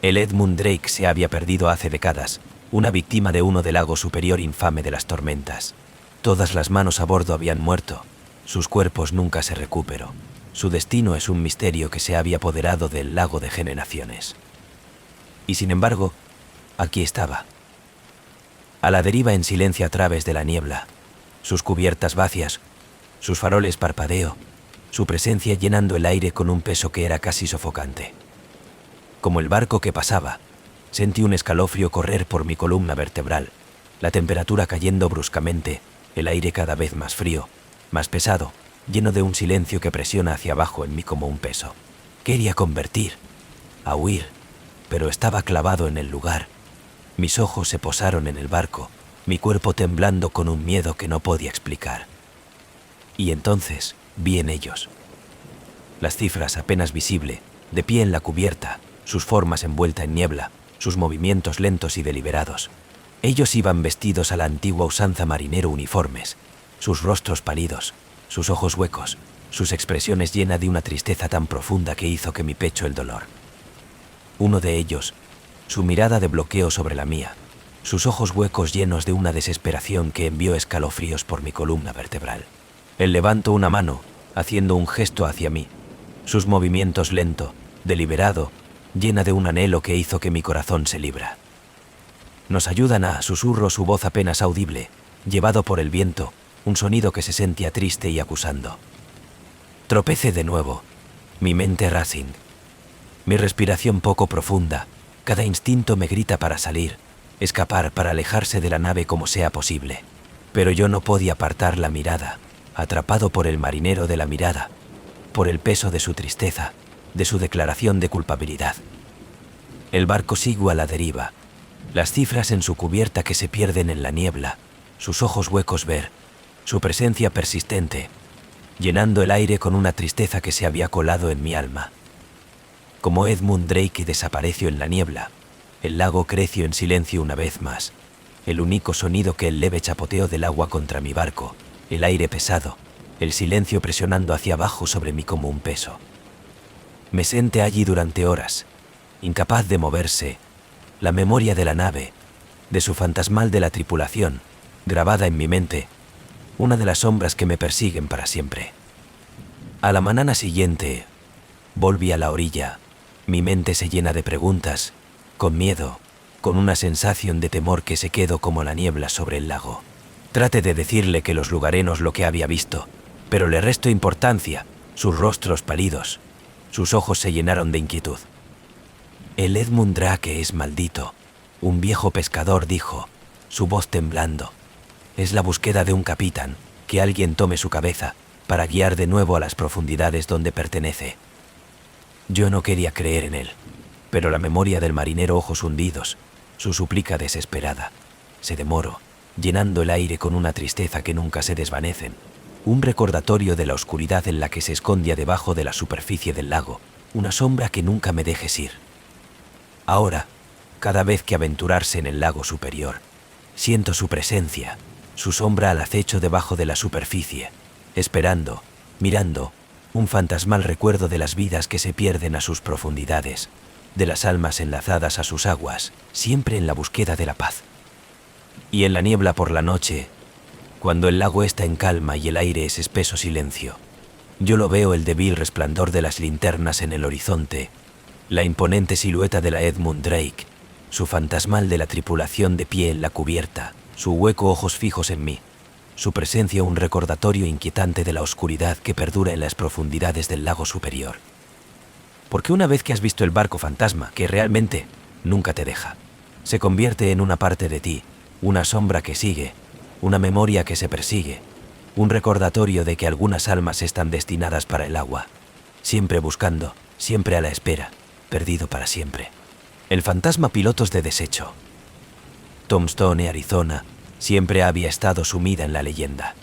El Edmund Drake se había perdido hace décadas, una víctima de uno del lago superior infame de las tormentas. Todas las manos a bordo habían muerto, sus cuerpos nunca se recuperó. Su destino es un misterio que se había apoderado del lago de generaciones. Y sin embargo, aquí estaba, a la deriva en silencio a través de la niebla, sus cubiertas vacías, sus faroles parpadeo, su presencia llenando el aire con un peso que era casi sofocante. Como el barco que pasaba, sentí un escalofrío correr por mi columna vertebral, la temperatura cayendo bruscamente, el aire cada vez más frío, más pesado, lleno de un silencio que presiona hacia abajo en mí como un peso. Quería convertir, a huir, pero estaba clavado en el lugar. Mis ojos se posaron en el barco, mi cuerpo temblando con un miedo que no podía explicar. Y entonces vi en ellos las cifras apenas visible, de pie en la cubierta, sus formas envuelta en niebla, sus movimientos lentos y deliberados. Ellos iban vestidos a la antigua usanza marinero uniformes, sus rostros pálidos, sus ojos huecos, sus expresiones llenas de una tristeza tan profunda que hizo que mi pecho el dolor. Uno de ellos, su mirada de bloqueo sobre la mía, sus ojos huecos llenos de una desesperación que envió escalofríos por mi columna vertebral. Él levantó una mano, haciendo un gesto hacia mí, sus movimientos lento, deliberado, llena de un anhelo que hizo que mi corazón se libra. Nos ayudan a, susurro su voz apenas audible, llevado por el viento, un sonido que se sentía triste y acusando. Tropecé de nuevo, mi mente racing, mi respiración poco profunda, cada instinto me grita para salir, escapar para alejarse de la nave como sea posible. Pero yo no podía apartar la mirada, atrapado por el marinero de la mirada, por el peso de su tristeza, de su declaración de culpabilidad. El barco sigue a la deriva, las cifras en su cubierta que se pierden en la niebla, sus ojos huecos ver, su presencia persistente, llenando el aire con una tristeza que se había colado en mi alma. Como Edmund Drake desapareció en la niebla, el lago creció en silencio una vez más, el único sonido que el leve chapoteo del agua contra mi barco, el aire pesado, el silencio presionando hacia abajo sobre mí como un peso. Me senté allí durante horas, incapaz de moverse, la memoria de la nave, de su fantasmal de la tripulación, grabada en mi mente, una de las sombras que me persiguen para siempre. A la mañana siguiente, volví a la orilla, mi mente se llena de preguntas, con miedo, con una sensación de temor que se quedó como la niebla sobre el lago. Traté de decirle que los lugarenos lo que había visto, pero le restó importancia, sus rostros pálidos, sus ojos se llenaron de inquietud. El Edmund Drake es maldito, un viejo pescador dijo, su voz temblando. Es la búsqueda de un capitán, que alguien tome su cabeza, para guiar de nuevo a las profundidades donde pertenece. Yo no quería creer en él, pero la memoria del marinero ojos hundidos, su súplica desesperada, se demoró, llenando el aire con una tristeza que nunca se desvanecen, un recordatorio de la oscuridad en la que se escondía debajo de la superficie del lago, una sombra que nunca me dejes ir. Ahora, cada vez que aventurarse en el lago superior, siento su presencia, su sombra al acecho debajo de la superficie, esperando, mirando, un fantasmal recuerdo de las vidas que se pierden a sus profundidades, de las almas enlazadas a sus aguas, siempre en la búsqueda de la paz. Y en la niebla por la noche, cuando el lago está en calma y el aire es espeso silencio, yo lo veo el débil resplandor de las linternas en el horizonte, la imponente silueta de la Edmund Drake, su fantasmal de la tripulación de pie en la cubierta, su hueco ojos fijos en mí, su presencia un recordatorio inquietante de la oscuridad que perdura en las profundidades del lago superior. Porque una vez que has visto el barco fantasma, que realmente nunca te deja, se convierte en una parte de ti, una sombra que sigue, una memoria que se persigue, un recordatorio de que algunas almas están destinadas para el agua, siempre buscando, siempre a la espera, perdido para siempre. El fantasma pilotos de desecho. Tombstone, Arizona, siempre había estado sumida en la leyenda.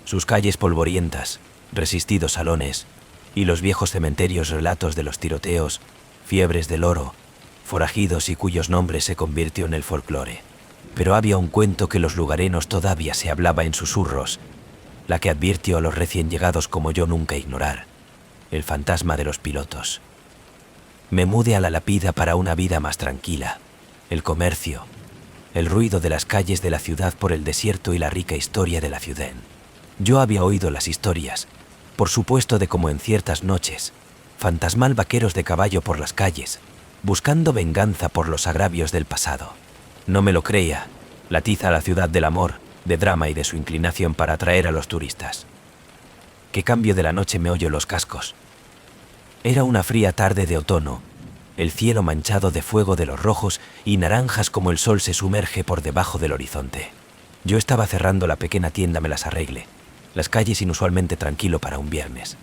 Sus calles polvorientas, resistidos salones, y los viejos cementerios relatos de los tiroteos, fiebres del oro, forajidos y cuyos nombres se convirtió en el folclore. Pero había un cuento que los lugarenos todavía se hablaba en susurros, la que advirtió a los recién llegados como yo nunca ignorar, el fantasma de los pilotos. Me mudé a la Lápida para una vida más tranquila, el comercio, el ruido de las calles de la ciudad por el desierto y la rica historia de la ciudad. Yo había oído las historias, Por supuesto de como en ciertas noches, fantasmal vaqueros de caballo por las calles, buscando venganza por los agravios del pasado. No me lo creía, la tiza a la ciudad del amor, de drama y de su inclinación para atraer a los turistas. Qué cambio de la noche me oyó los cascos. Era una fría tarde de otoño, el cielo manchado de fuego de los rojos y naranjas como el sol se sumerge por debajo del horizonte. Yo estaba cerrando la pequeña tienda Me las arregle, las calles inusualmente tranquilo para un viernes.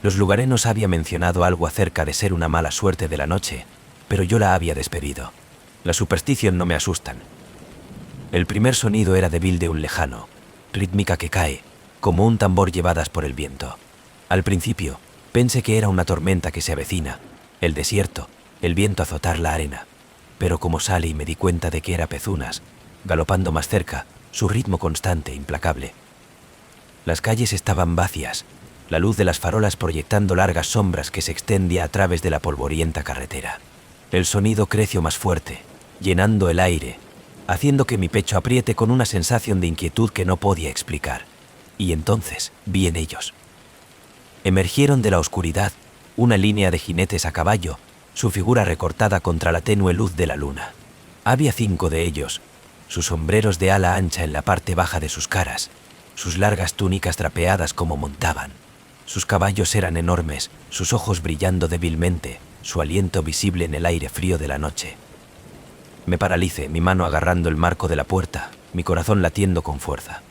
Los lugareños habían mencionado algo acerca de ser una mala suerte de la noche, pero yo la había despedido. La superstición no me asustan. El primer sonido era débil de un lejano, rítmica que cae, como un tambor llevadas por el viento. Al principio, pensé que era una tormenta que se avecina, el desierto, el viento azotar la arena, pero como sale y me di cuenta de que era pezunas, galopando más cerca, su ritmo constante, implacable. Las calles estaban vacías, la luz de las farolas proyectando largas sombras que se extendía a través de la polvorienta carretera. El sonido creció más fuerte, llenando el aire, haciendo que mi pecho apriete con una sensación de inquietud que no podía explicar. Y entonces vi en ellos. Emergieron de la oscuridad una línea de jinetes a caballo, su figura recortada contra la tenue luz de la luna. Había 5 de ellos, sus sombreros de ala ancha en la parte baja de sus caras, sus largas túnicas trapeadas como montaban. Sus caballos eran enormes, sus ojos brillando débilmente, su aliento visible en el aire frío de la noche. Me paralicé, mi mano agarrando el marco de la puerta, mi corazón latiendo con fuerza.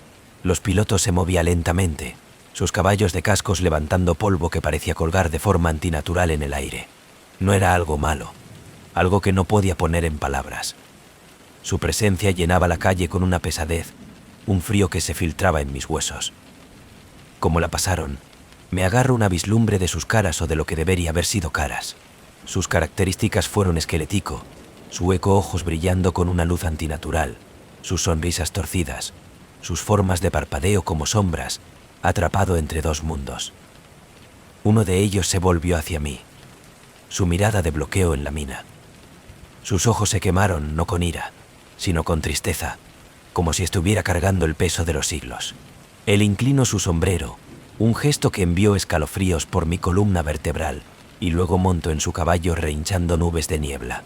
Los pilotos se movían lentamente, sus caballos de cascos levantando polvo que parecía colgar de forma antinatural en el aire. No era algo malo, algo que no podía poner en palabras. Su presencia llenaba la calle con una pesadez, un frío que se filtraba en mis huesos. Como la pasaron, me agarro una vislumbre de sus caras o de lo que debería haber sido caras. Sus características fueron esquelético, su hueco ojos brillando con una luz antinatural, sus sonrisas torcidas, sus formas de parpadeo como sombras, atrapado entre 2 mundos. Uno de ellos se volvió hacia mí, su mirada de bloqueo en la mina. Sus ojos se quemaron no con ira, sino con tristeza, como si estuviera cargando el peso de los siglos. Él inclinó su sombrero, un gesto que envió escalofríos por mi columna vertebral, y luego montó en su caballo rehinchando nubes de niebla.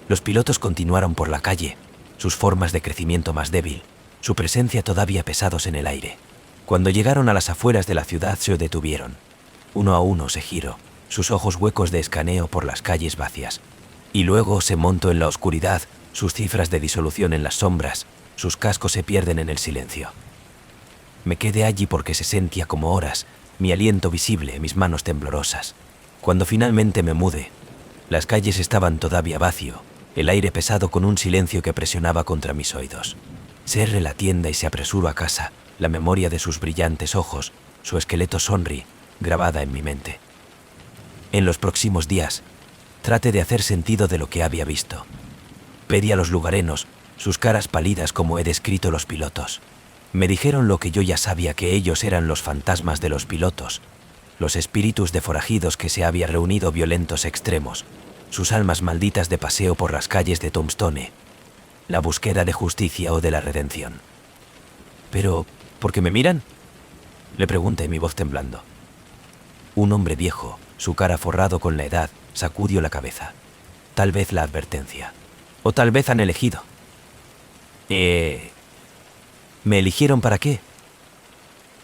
Los pilotos continuaron por la calle, sus formas de crecimiento más débil, su presencia todavía pesados en el aire. Cuando llegaron a las afueras de la ciudad se detuvieron. Uno a uno se giró, sus ojos huecos de escaneo por las calles vacías. Y luego se montó en la oscuridad, sus cifras de disolución en las sombras, sus cascos se pierden en el silencio. Me quedé allí porque se sentía como horas, mi aliento visible, mis manos temblorosas. Cuando finalmente me mudé, las calles estaban todavía vacío, el aire pesado con un silencio que presionaba contra mis oídos. Cerré la tienda y se apresuró a casa, la memoria de sus brillantes ojos, su esqueleto sonri, grabada en mi mente. En los próximos días, traté de hacer sentido de lo que había visto. Pedí a los lugareños, sus caras pálidas como he descrito los pilotos. Me dijeron lo que yo ya sabía, que ellos eran los fantasmas de los pilotos, los espíritus de forajidos que se había reunido violentos extremos, sus almas malditas de paseo por las calles de Tombstone, la búsqueda de justicia o de la redención. «¿Pero por qué me miran?», le pregunté, mi voz temblando. Un hombre viejo, su cara forrado con la edad, sacudió la cabeza. Tal vez la advertencia. O tal vez han elegido. ¿Me eligieron para qué?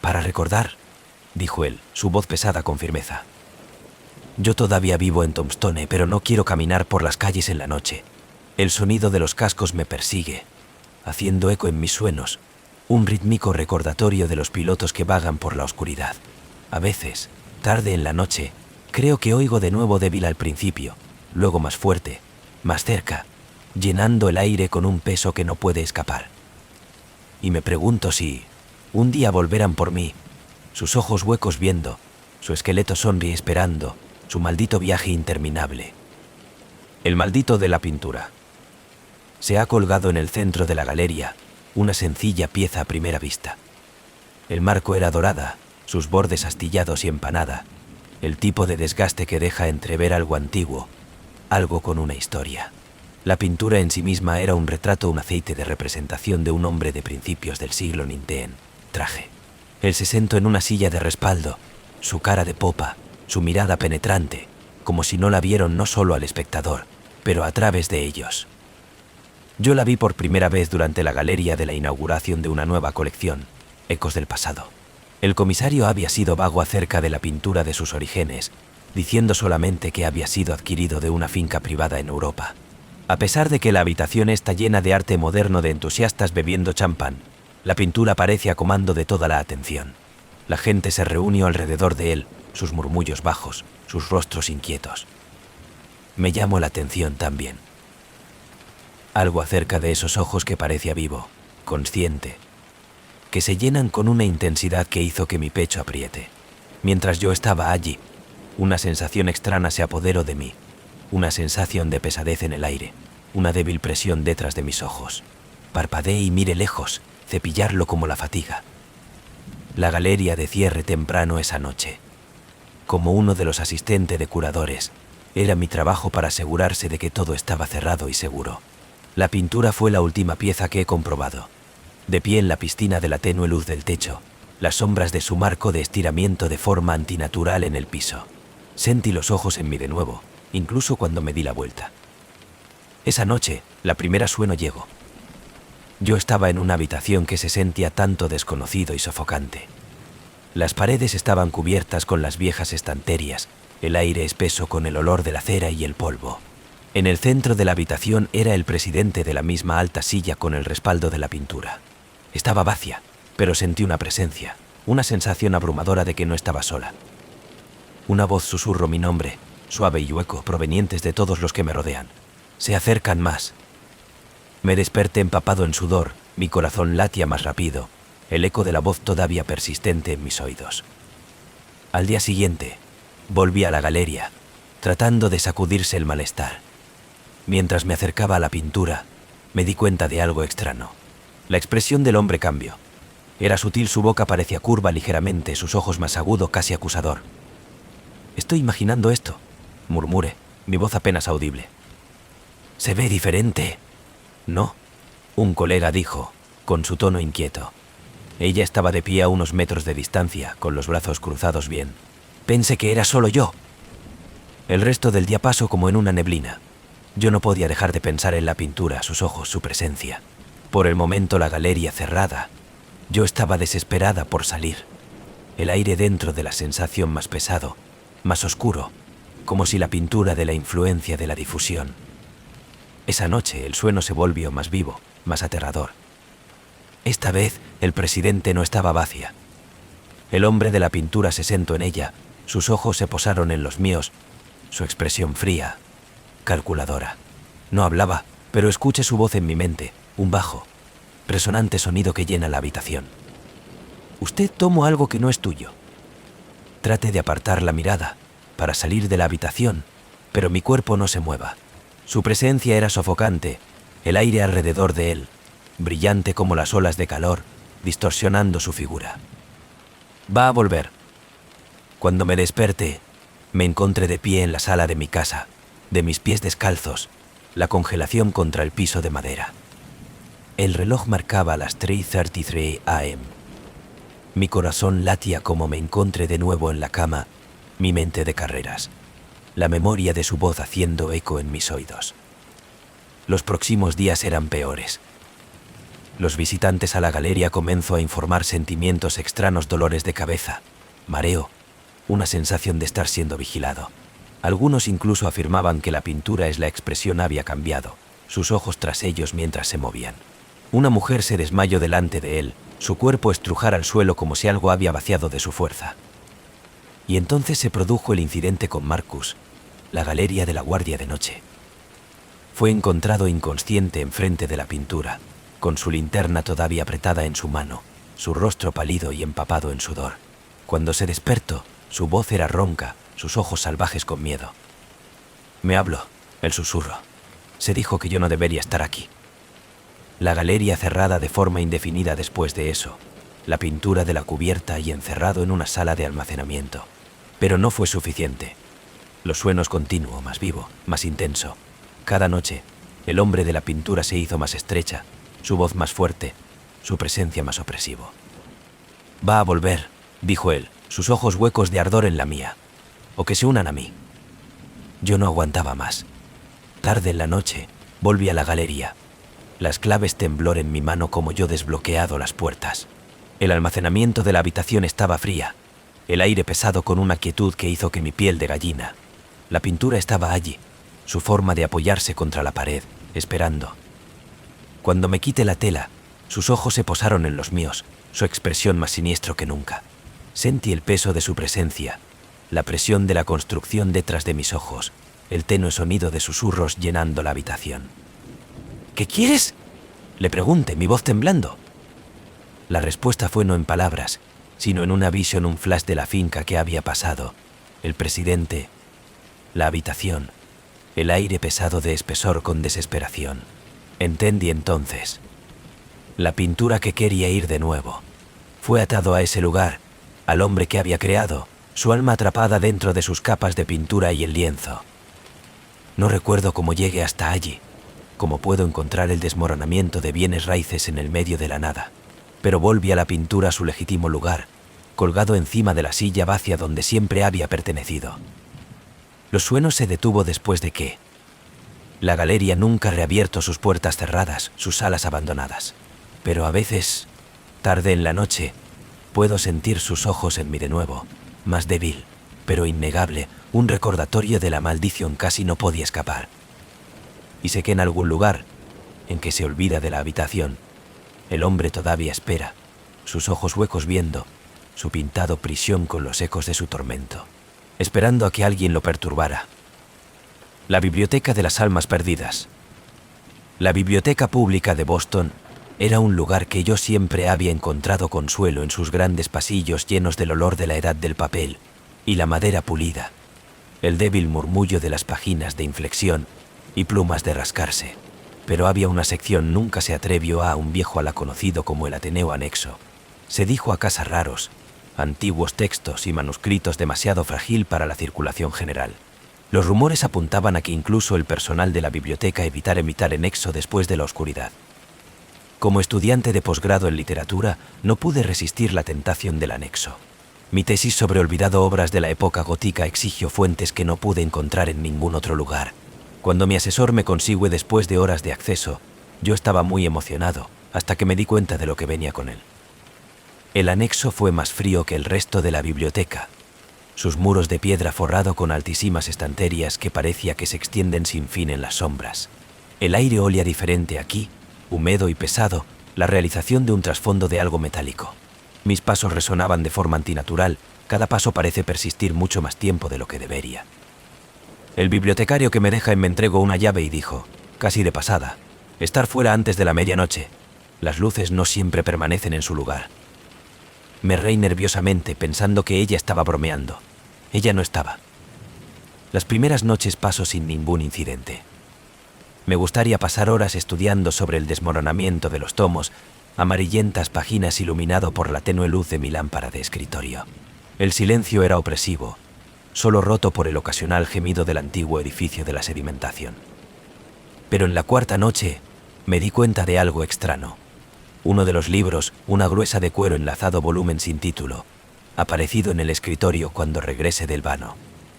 Para recordar, dijo él, su voz pesada con firmeza. Yo todavía vivo en Tombstone, pero no quiero caminar por las calles en la noche. El sonido de los cascos me persigue, haciendo eco en mis sueños, un rítmico recordatorio de los pilotos que vagan por la oscuridad. A veces, tarde en la noche, creo que oigo de nuevo débil al principio, luego más fuerte, más cerca, llenando el aire con un peso que no puede escapar. Y me pregunto si un día volverán por mí, sus ojos huecos viendo, su esqueleto sonríe esperando, su maldito viaje interminable. El maldito de la pintura. Se ha colgado en el centro de la galería, una sencilla pieza a primera vista. El marco era dorada, sus bordes astillados y empanada, el tipo de desgaste que deja entrever algo antiguo, algo con una historia. La pintura en sí misma era un retrato, un aceite de representación de un hombre de principios del siglo XX, traje. Él se sentó en una silla de respaldo, su cara de popa, su mirada penetrante, como si no la vieron no solo al espectador, pero a través de ellos. Yo la vi por primera vez durante la galería de la inauguración de una nueva colección, Ecos del pasado. El comisario había sido vago acerca de la pintura de sus orígenes, diciendo solamente que había sido adquirido de una finca privada en Europa. A pesar de que la habitación está llena de arte moderno de entusiastas bebiendo champán, la pintura parece a comando de toda la atención. La gente se reunió alrededor de él, sus murmullos bajos, sus rostros inquietos. Me llamó la atención también. Algo acerca de esos ojos que parecía vivo, consciente, que se llenan con una intensidad que hizo que mi pecho apriete. Mientras yo estaba allí, una sensación extraña se apoderó de mí, una sensación de pesadez en el aire, una débil presión detrás de mis ojos. Parpadeé y miré lejos, cepillarlo como la fatiga. La galería de cierre temprano esa noche. Como uno de los asistentes de curadores, era mi trabajo para asegurarse de que todo estaba cerrado y seguro. La pintura fue la última pieza que he comprobado. De pie en la piscina de la tenue luz del techo, las sombras de su marco de estiramiento de forma antinatural en el piso. Sentí los ojos en mí de nuevo, incluso cuando me di la vuelta. Esa noche, la primera sueno llegó. Yo estaba en una habitación que se sentía tanto desconocido y sofocante. Las paredes estaban cubiertas con las viejas estanterías, el aire espeso con el olor de la cera y el polvo. En el centro de la habitación era el presidente de la misma alta silla con el respaldo de la pintura. Estaba vacía, pero sentí una presencia, una sensación abrumadora de que no estaba sola. Una voz susurró mi nombre, suave y hueco, provenientes de todos los que me rodean. Se acercan más. Me desperté empapado en sudor, mi corazón latía más rápido, el eco de la voz todavía persistente en mis oídos. Al día siguiente, volví a la galería, tratando de sacudirse el malestar. Mientras me acercaba a la pintura, me di cuenta de algo extraño. La expresión del hombre cambió. Era sutil, su boca parecía curva ligeramente, sus ojos más agudo, casi acusador. «Estoy imaginando esto», murmuré, mi voz apenas audible. «Se ve diferente». «No», un colega dijo, con su tono inquieto. Ella estaba de pie a unos metros de distancia, con los brazos cruzados bien. «Pensé que era solo yo». El resto del día pasó como en una neblina. Yo no podía dejar de pensar en la pintura, sus ojos, su presencia. Por el momento la galería cerrada. Yo estaba desesperada por salir. El aire dentro de la sensación más pesado, más oscuro, como si la pintura de la influencia de la difusión. Esa noche el sueño se volvió más vivo, más aterrador. Esta vez el presidente no estaba vacía. El hombre de la pintura se sentó en ella, sus ojos se posaron en los míos, su expresión fría, calculadora. No hablaba, pero escuché su voz en mi mente, un bajo, resonante sonido que llena la habitación. «Usted tomó algo que no es tuyo». Trate de apartar la mirada, para salir de la habitación, pero mi cuerpo no se mueva. Su presencia era sofocante, el aire alrededor de él, brillante como las olas de calor, distorsionando su figura. «Va a volver». Cuando me desperté, me encontré de pie en la sala de mi casa, de mis pies descalzos, la congelación contra el piso de madera. El reloj marcaba las 3:33 am. Mi corazón latía como me encontré de nuevo en la cama, mi mente de carreras, la memoria de su voz haciendo eco en mis oídos. Los próximos días eran peores. Los visitantes a la galería comenzó a informar sentimientos extraños, dolores de cabeza, mareo, una sensación de estar siendo vigilado. Algunos incluso afirmaban que la pintura es la expresión había cambiado, sus ojos tras ellos mientras se movían. Una mujer se desmayó delante de él, su cuerpo estrujar al suelo como si algo había vaciado de su fuerza. Y entonces se produjo el incidente con Marcus, la galería de la guardia de noche. Fue encontrado inconsciente enfrente de la pintura, con su linterna todavía apretada en su mano, su rostro pálido y empapado en sudor. Cuando se despertó, su voz era ronca, sus ojos salvajes con miedo. «Me habló», el susurro. «Se dijo que yo no debería estar aquí». La galería cerrada de forma indefinida después de eso, la pintura de la cubierta y encerrado en una sala de almacenamiento. Pero no fue suficiente. Los sueños continuó, más vivo, más intenso. Cada noche, el hombre de la pintura se hizo más estrecha, su voz más fuerte, su presencia más opresivo. «Va a volver», dijo él, sus ojos huecos de ardor en la mía, o que se unan a mí. Yo no aguantaba más. Tarde en la noche, volví a la galería. Las claves temblor en mi mano como yo desbloqueado las puertas. El almacenamiento de la habitación estaba fría, el aire pesado con una quietud que hizo que mi piel de gallina. La pintura estaba allí, su forma de apoyarse contra la pared, esperando. Cuando me quité la tela, sus ojos se posaron en los míos, su expresión más siniestro que nunca. Sentí el peso de su presencia, la presión de la construcción detrás de mis ojos, el tenue sonido de susurros llenando la habitación. ¿Qué quieres?, le pregunté, mi voz temblando. La respuesta fue no en palabras, sino en una visión, un flash de la finca que había pasado, el presidente, la habitación, el aire pesado de espesor con desesperación. Entendí entonces. La pintura que quería ir de nuevo. Fue atado a ese lugar, al hombre que había creado, su alma atrapada dentro de sus capas de pintura y el lienzo. No recuerdo cómo llegué hasta allí, cómo puedo encontrar el desmoronamiento de bienes raíces en el medio de la nada, pero volví a la pintura a su legítimo lugar, colgado encima de la silla vacía donde siempre había pertenecido. Los sueños se detuvo después de que la galería nunca reabierto sus puertas cerradas, sus salas abandonadas. Pero a veces, tarde en la noche, puedo sentir sus ojos en mí de nuevo, más débil, pero innegable, un recordatorio de la maldición. Casi no podía escapar. Y sé que en algún lugar, en que se olvida de la habitación, el hombre todavía espera, sus ojos huecos viendo, su pintado prisión con los ecos de su tormento, esperando a que alguien lo perturbara. La Biblioteca de las Almas Perdidas. La Biblioteca Pública de Boston era un lugar que yo siempre había encontrado consuelo en sus grandes pasillos llenos del olor de la edad del papel y la madera pulida, el débil murmullo de las páginas de inflexión y plumas de rascarse. Pero había una sección, nunca se atrevió a un viejo ala conocido como el Ateneo Anexo. Se dijo a casas raros, antiguos textos y manuscritos demasiado frágil para la circulación general. Los rumores apuntaban a que incluso el personal de la biblioteca evitara emitir anexo después de la oscuridad. Como estudiante de posgrado en literatura, no pude resistir la tentación del anexo. Mi tesis sobre olvidado obras de la época gótica exigió fuentes que no pude encontrar en ningún otro lugar. Cuando mi asesor me consigue después de horas de acceso, yo estaba muy emocionado, hasta que me di cuenta de lo que venía con él. El anexo fue más frío que el resto de la biblioteca. Sus muros de piedra forrado con altísimas estanterías que parecía que se extienden sin fin en las sombras. El aire olía diferente aquí, húmedo y pesado, la realización de un trasfondo de algo metálico. Mis pasos resonaban de forma antinatural, cada paso parece persistir mucho más tiempo de lo que debería. El bibliotecario que me deja me entregó una llave y dijo, casi de pasada, estar fuera antes de la medianoche. Las luces no siempre permanecen en su lugar. Me reí nerviosamente pensando que ella estaba bromeando. Ella no estaba. Las primeras noches paso sin ningún incidente. Me gustaría pasar horas estudiando sobre el desmoronamiento de los tomos, amarillentas páginas iluminado por la tenue luz de mi lámpara de escritorio. El silencio era opresivo, solo roto por el ocasional gemido del antiguo edificio de la sedimentación. Pero en la cuarta noche me di cuenta de algo extraño. Uno de los libros, una gruesa de cuero enlazado volumen sin título, aparecido en el escritorio cuando regresé del vano.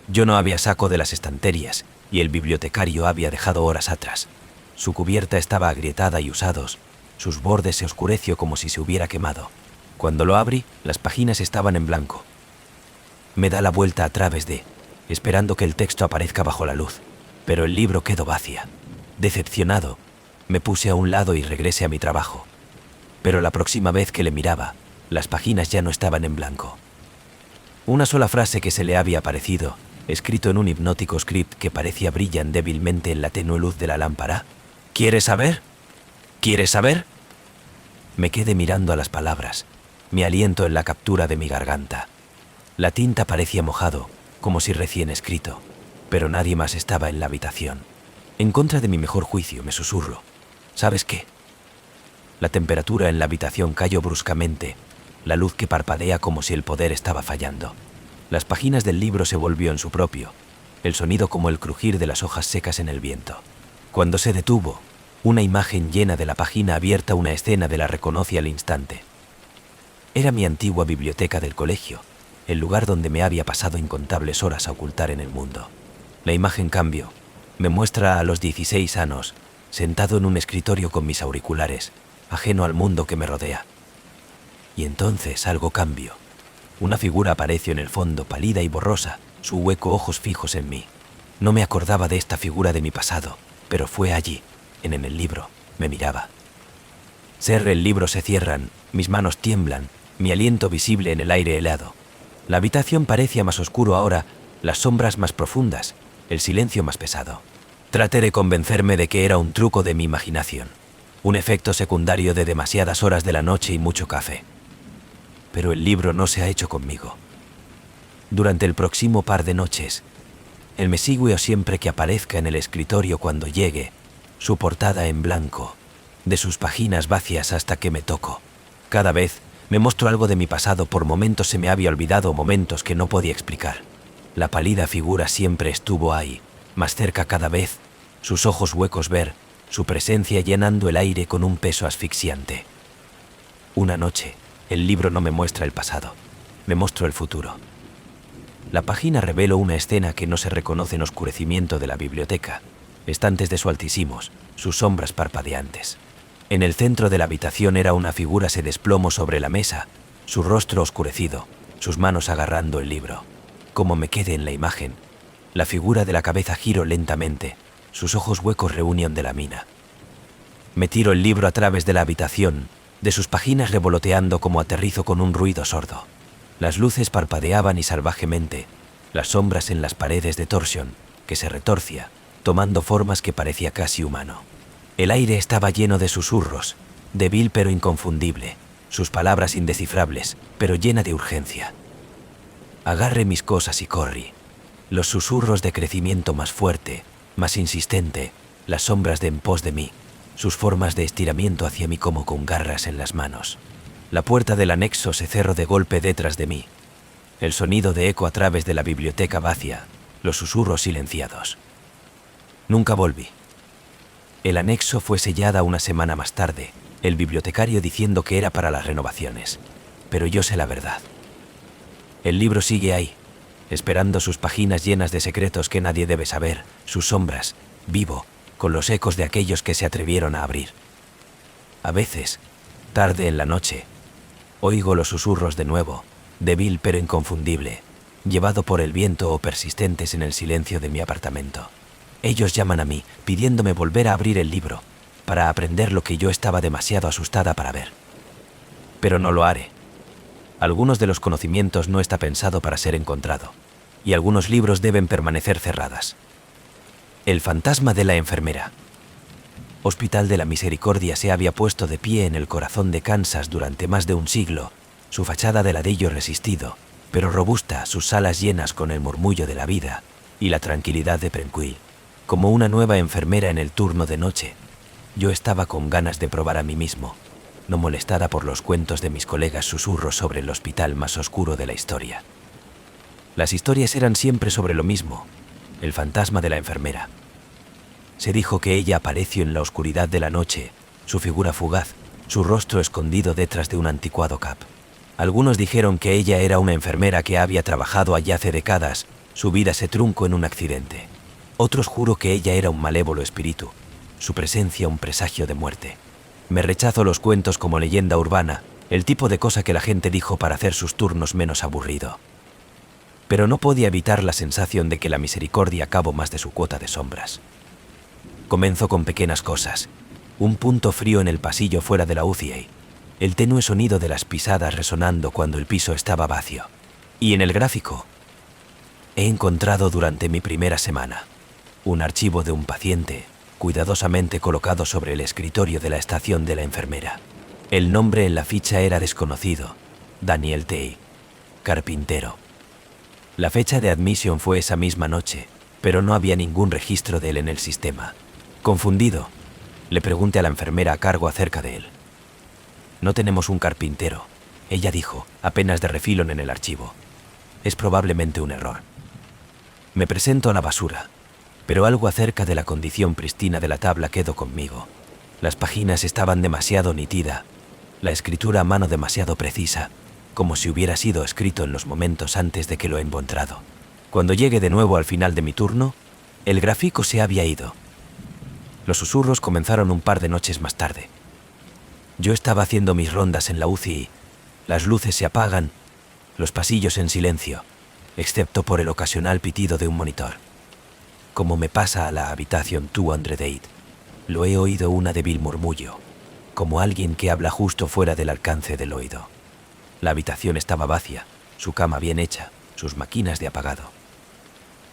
Yo no había saco de las estanterías y el bibliotecario había dejado horas atrás. Su cubierta estaba agrietada y usados, sus bordes se oscureció como si se hubiera quemado. Cuando lo abrí, las páginas estaban en blanco. Me da la vuelta a través de, esperando que el texto aparezca bajo la luz, pero el libro quedó vacía. Decepcionado, me puse a un lado y regresé a mi trabajo. Pero la próxima vez que le miraba, las páginas ya no estaban en blanco. Una sola frase que se le había aparecido, escrito en un hipnótico script que parecía brillar débilmente en la tenue luz de la lámpara. ¿Quieres saber? ¿Quieres saber? Me quedé mirando a las palabras, mi aliento en la captura de mi garganta. La tinta parecía mojado, como si recién escrito, pero nadie más estaba en la habitación. En contra de mi mejor juicio, me susurro. ¿Sabes qué? La temperatura en la habitación cayó bruscamente, la luz que parpadea como si el poder estaba fallando. Las páginas del libro se volvió en su propio, el sonido como el crujir de las hojas secas en el viento. Cuando se detuvo, una imagen llena de la página abierta, una escena de la reconocí al instante. Era mi antigua biblioteca del colegio, el lugar donde me había pasado incontables horas a ocultar en el mundo. La imagen cambio, me muestra a los 16 años, sentado en un escritorio con mis auriculares, ajeno al mundo que me rodea. Y entonces algo cambio. Una figura apareció en el fondo, pálida y borrosa, su hueco ojos fijos en mí. No me acordaba de esta figura de mi pasado, pero fue allí, en el libro, me miraba. Cerré el libro, se cierran, mis manos tiemblan, mi aliento visible en el aire helado. La habitación parecía más oscuro ahora, las sombras más profundas, el silencio más pesado. Traté de convencerme de que era un truco de mi imaginación, un efecto secundario de demasiadas horas de la noche y mucho café. Pero el libro no se ha hecho conmigo. Durante el próximo par de noches, él me sigue siempre que aparezca en el escritorio cuando llegue, su portada en blanco, de sus páginas vacías hasta que me toco. Cada vez me mostró algo de mi pasado, por momentos se me había olvidado, momentos que no podía explicar. La pálida figura siempre estuvo ahí, más cerca cada vez, sus ojos huecos ver, su presencia llenando el aire con un peso asfixiante. Una noche, el libro no me muestra el pasado, me mostró el futuro. La página reveló una escena que no se reconoce en oscurecimiento de la biblioteca, estantes de su altísimos, sus sombras parpadeantes. En el centro de la habitación era una figura, se desplomó sobre la mesa, su rostro oscurecido, sus manos agarrando el libro. Como me quedé en la imagen, la figura de la cabeza giró lentamente, sus ojos huecos reunión de la mina. Me tiro el libro a través de la habitación, de sus páginas revoloteando como aterrizo con un ruido sordo. Las luces parpadeaban y salvajemente, las sombras en las paredes de torsión, que se retorcía, tomando formas que parecía casi humano. El aire estaba lleno de susurros, débil pero inconfundible, sus palabras indescifrables, pero llena de urgencia. Agarré mis cosas y corrí. Los susurros de crecimiento más fuerte, más insistente, las sombras de en pos de mí, sus formas de estiramiento hacia mí como con garras en las manos. La puerta del anexo se cerró de golpe detrás de mí. El sonido de eco a través de la biblioteca vacía, los susurros silenciados. Nunca volví. El anexo fue sellada una semana más tarde, el bibliotecario diciendo que era para las renovaciones. Pero yo sé la verdad. El libro sigue ahí, esperando sus páginas llenas de secretos que nadie debe saber, sus sombras, vivo, con los ecos de aquellos que se atrevieron a abrir. A veces, tarde en la noche, oigo los susurros de nuevo, débil pero inconfundible, llevado por el viento o persistentes en el silencio de mi apartamento. Ellos llaman a mí, pidiéndome volver a abrir el libro, para aprender lo que yo estaba demasiado asustada para ver. Pero no lo haré. Algunos de los conocimientos no está pensado para ser encontrado, y algunos libros deben permanecer cerradas. El fantasma de la enfermera. Hospital de la Misericordia se había puesto de pie en el corazón de Kansas durante más de un siglo, su fachada de ladrillo resistido, pero robusta, sus salas llenas con el murmullo de la vida y la tranquilidad de Prenquil. Como una nueva enfermera en el turno de noche, yo estaba con ganas de probar a mí mismo, no molestada por los cuentos de mis colegas susurros sobre el hospital más oscuro de la historia. Las historias eran siempre sobre lo mismo, el fantasma de la enfermera. Se dijo que ella apareció en la oscuridad de la noche, su figura fugaz, su rostro escondido detrás de un anticuado cap. Algunos dijeron que ella era una enfermera que había trabajado allá hace décadas, su vida se truncó en un accidente. Otros juró que ella era un malévolo espíritu, su presencia un presagio de muerte. Me rechazo los cuentos como leyenda urbana, el tipo de cosa que la gente dijo para hacer sus turnos menos aburrido. Pero no podía evitar la sensación de que la misericordia acabó más de su cuota de sombras. Comenzó con pequeñas cosas, un punto frío en el pasillo fuera de la UCI, el tenue sonido de las pisadas resonando cuando el piso estaba vacío. Y en el gráfico, he encontrado durante mi primera semana un archivo de un paciente, cuidadosamente colocado sobre el escritorio de la estación de la enfermera. El nombre en la ficha era desconocido, Daniel Tay, carpintero. La fecha de admisión fue esa misma noche, pero no había ningún registro de él en el sistema. Confundido, le pregunté a la enfermera a cargo acerca de él. No tenemos un carpintero, ella dijo, apenas de refilón en el archivo. Es probablemente un error. Me presento a la basura, pero algo acerca de la condición pristina de la tabla quedó conmigo. Las páginas estaban demasiado nítida, la escritura a mano demasiado precisa, como si hubiera sido escrito en los momentos antes de que lo he encontrado. Cuando llegué de nuevo al final de mi turno, el gráfico se había ido. Los susurros comenzaron un par de noches más tarde. Yo estaba haciendo mis rondas en la UCI y las luces se apagan, los pasillos en silencio, excepto por el ocasional pitido de un monitor. Como me pasa a la habitación 208, lo he oído una débil murmullo, como alguien que habla justo fuera del alcance del oído. La habitación estaba vacía, su cama bien hecha, sus máquinas de apagado.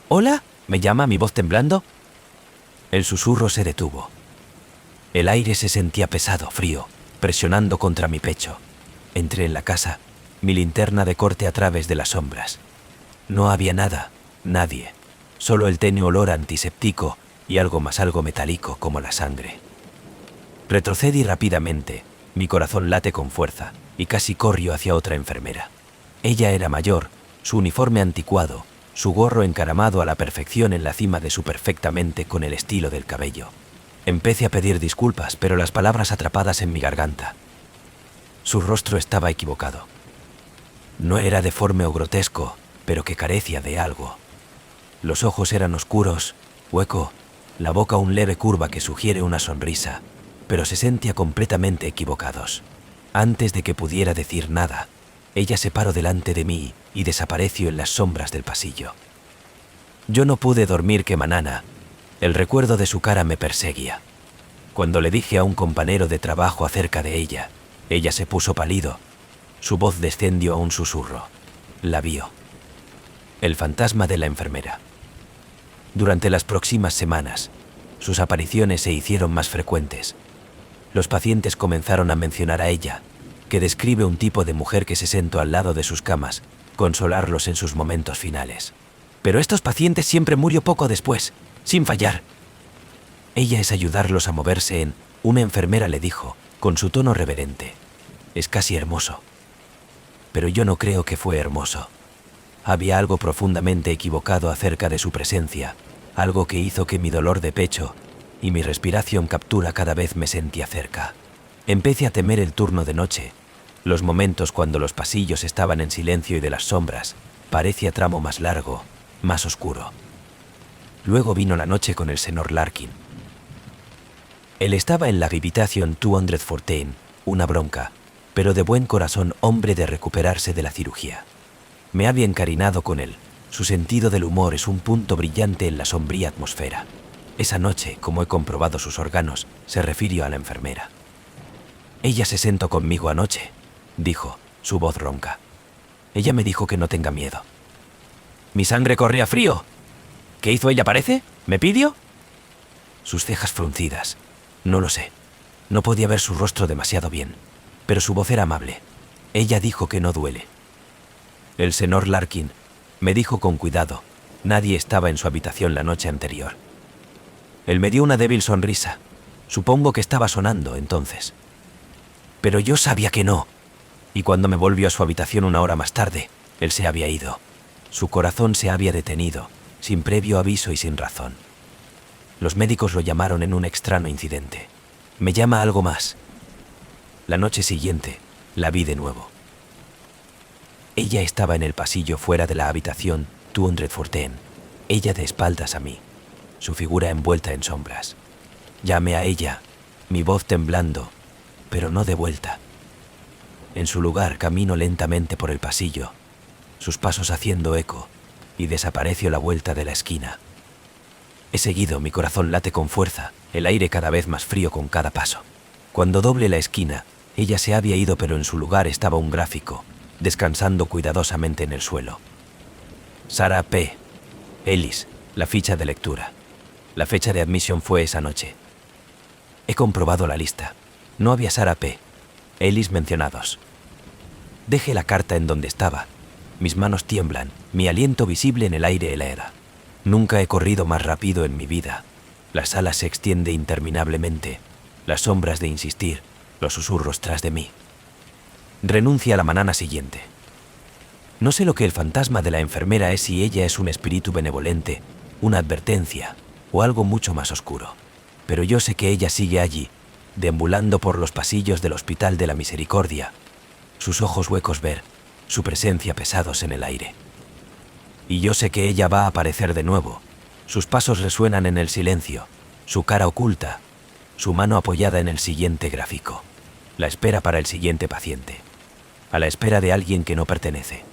«¿Hola?», me llama, mi voz temblando. El susurro se detuvo. El aire se sentía pesado, frío, presionando contra mi pecho. Entré en la casa, mi linterna de corte a través de las sombras. No había nada, nadie, solo el tenue olor antiséptico y algo metálico como la sangre. Retrocedí rápidamente, mi corazón late con fuerza y casi corrió hacia otra enfermera. Ella era mayor, su uniforme anticuado, su gorro encaramado a la perfección en la cima de su perfectamente con el estilo del cabello. Empecé a pedir disculpas, pero las palabras atrapadas en mi garganta. Su rostro estaba equivocado. No era deforme o grotesco, pero que carecía de algo. Los ojos eran oscuros, hueco, la boca un leve curva que sugiere una sonrisa, pero se sentía completamente equivocados. Antes de que pudiera decir nada, ella se paró delante de mí y desapareció en las sombras del pasillo. Yo no pude dormir que manana. El recuerdo de su cara me perseguía. Cuando le dije a un compañero de trabajo acerca de ella, ella se puso pálido. Su voz descendió a un susurro. La vio. El fantasma de la enfermera. Durante las próximas semanas, sus apariciones se hicieron más frecuentes. Los pacientes comenzaron a mencionar a ella, que describe un tipo de mujer que se sentó al lado de sus camas, consolarlos en sus momentos finales. Pero estos pacientes siempre murió poco después, sin fallar. Ella es ayudarlos a moverse en, una enfermera le dijo, con su tono reverente. Es casi hermoso. Pero yo no creo que fue hermoso. Había algo profundamente equivocado acerca de su presencia, algo que hizo que mi dolor de pecho y mi respiración captura cada vez me sentía cerca. Empecé a temer el turno de noche, los momentos cuando los pasillos estaban en silencio y de las sombras, parecía tramo más largo, más oscuro. Luego vino la noche con el señor Larkin. Él estaba en la habitación 214, una bronca, pero de buen corazón hombre de recuperarse de la cirugía. Me había encariñado con él, su sentido del humor es un punto brillante en la sombría atmósfera. Esa noche, como he comprobado sus órganos, se refirió a la enfermera. Ella se sentó conmigo anoche, dijo, su voz ronca. Ella me dijo que no tenga miedo. Mi sangre corría frío. ¿Qué hizo ella, parece? ¿Me pidió? Sus cejas fruncidas. No lo sé. No podía ver su rostro demasiado bien, pero su voz era amable. Ella dijo que no duele. El señor Larkin me dijo con cuidado. Nadie estaba en su habitación la noche anterior. Él me dio una débil sonrisa. Supongo que estaba sonando entonces. Pero yo sabía que no. Y cuando me volvió a su habitación una hora más tarde, él se había ido. Su corazón se había detenido, sin previo aviso y sin razón. Los médicos lo llamaron en un extraño incidente. Me llama algo más. La noche siguiente, la vi de nuevo. Ella estaba en el pasillo fuera de la habitación 214, ella de espaldas a mí, su figura envuelta en sombras. Llamé a ella, mi voz temblando, pero no de vuelta. En su lugar camino lentamente por el pasillo, sus pasos haciendo eco, y desapareció a la vuelta de la esquina. He seguido, mi corazón late con fuerza, el aire cada vez más frío con cada paso. Cuando doble la esquina, ella se había ido, pero en su lugar estaba un gráfico, descansando cuidadosamente en el suelo. Sarah P. Ellis, la ficha de lectura. La fecha de admisión fue esa noche. He comprobado la lista. No había Sarah P. Ellis mencionados. Dejé la carta en donde estaba. Mis manos tiemblan, mi aliento visible en el aire helada. Nunca he corrido más rápido en mi vida. La sala se extiende interminablemente. Las sombras de insistir, los susurros tras de mí. Renuncia a la mañana siguiente. No sé lo que el fantasma de la enfermera es, si ella es un espíritu benevolente, una advertencia o algo mucho más oscuro. Pero yo sé que ella sigue allí, deambulando por los pasillos del Hospital de la Misericordia. Sus ojos huecos ver, su presencia pesados en el aire. Y yo sé que ella va a aparecer de nuevo. Sus pasos resuenan en el silencio, su cara oculta, su mano apoyada en el siguiente gráfico. La espera para el siguiente paciente. A la espera de alguien que no pertenece.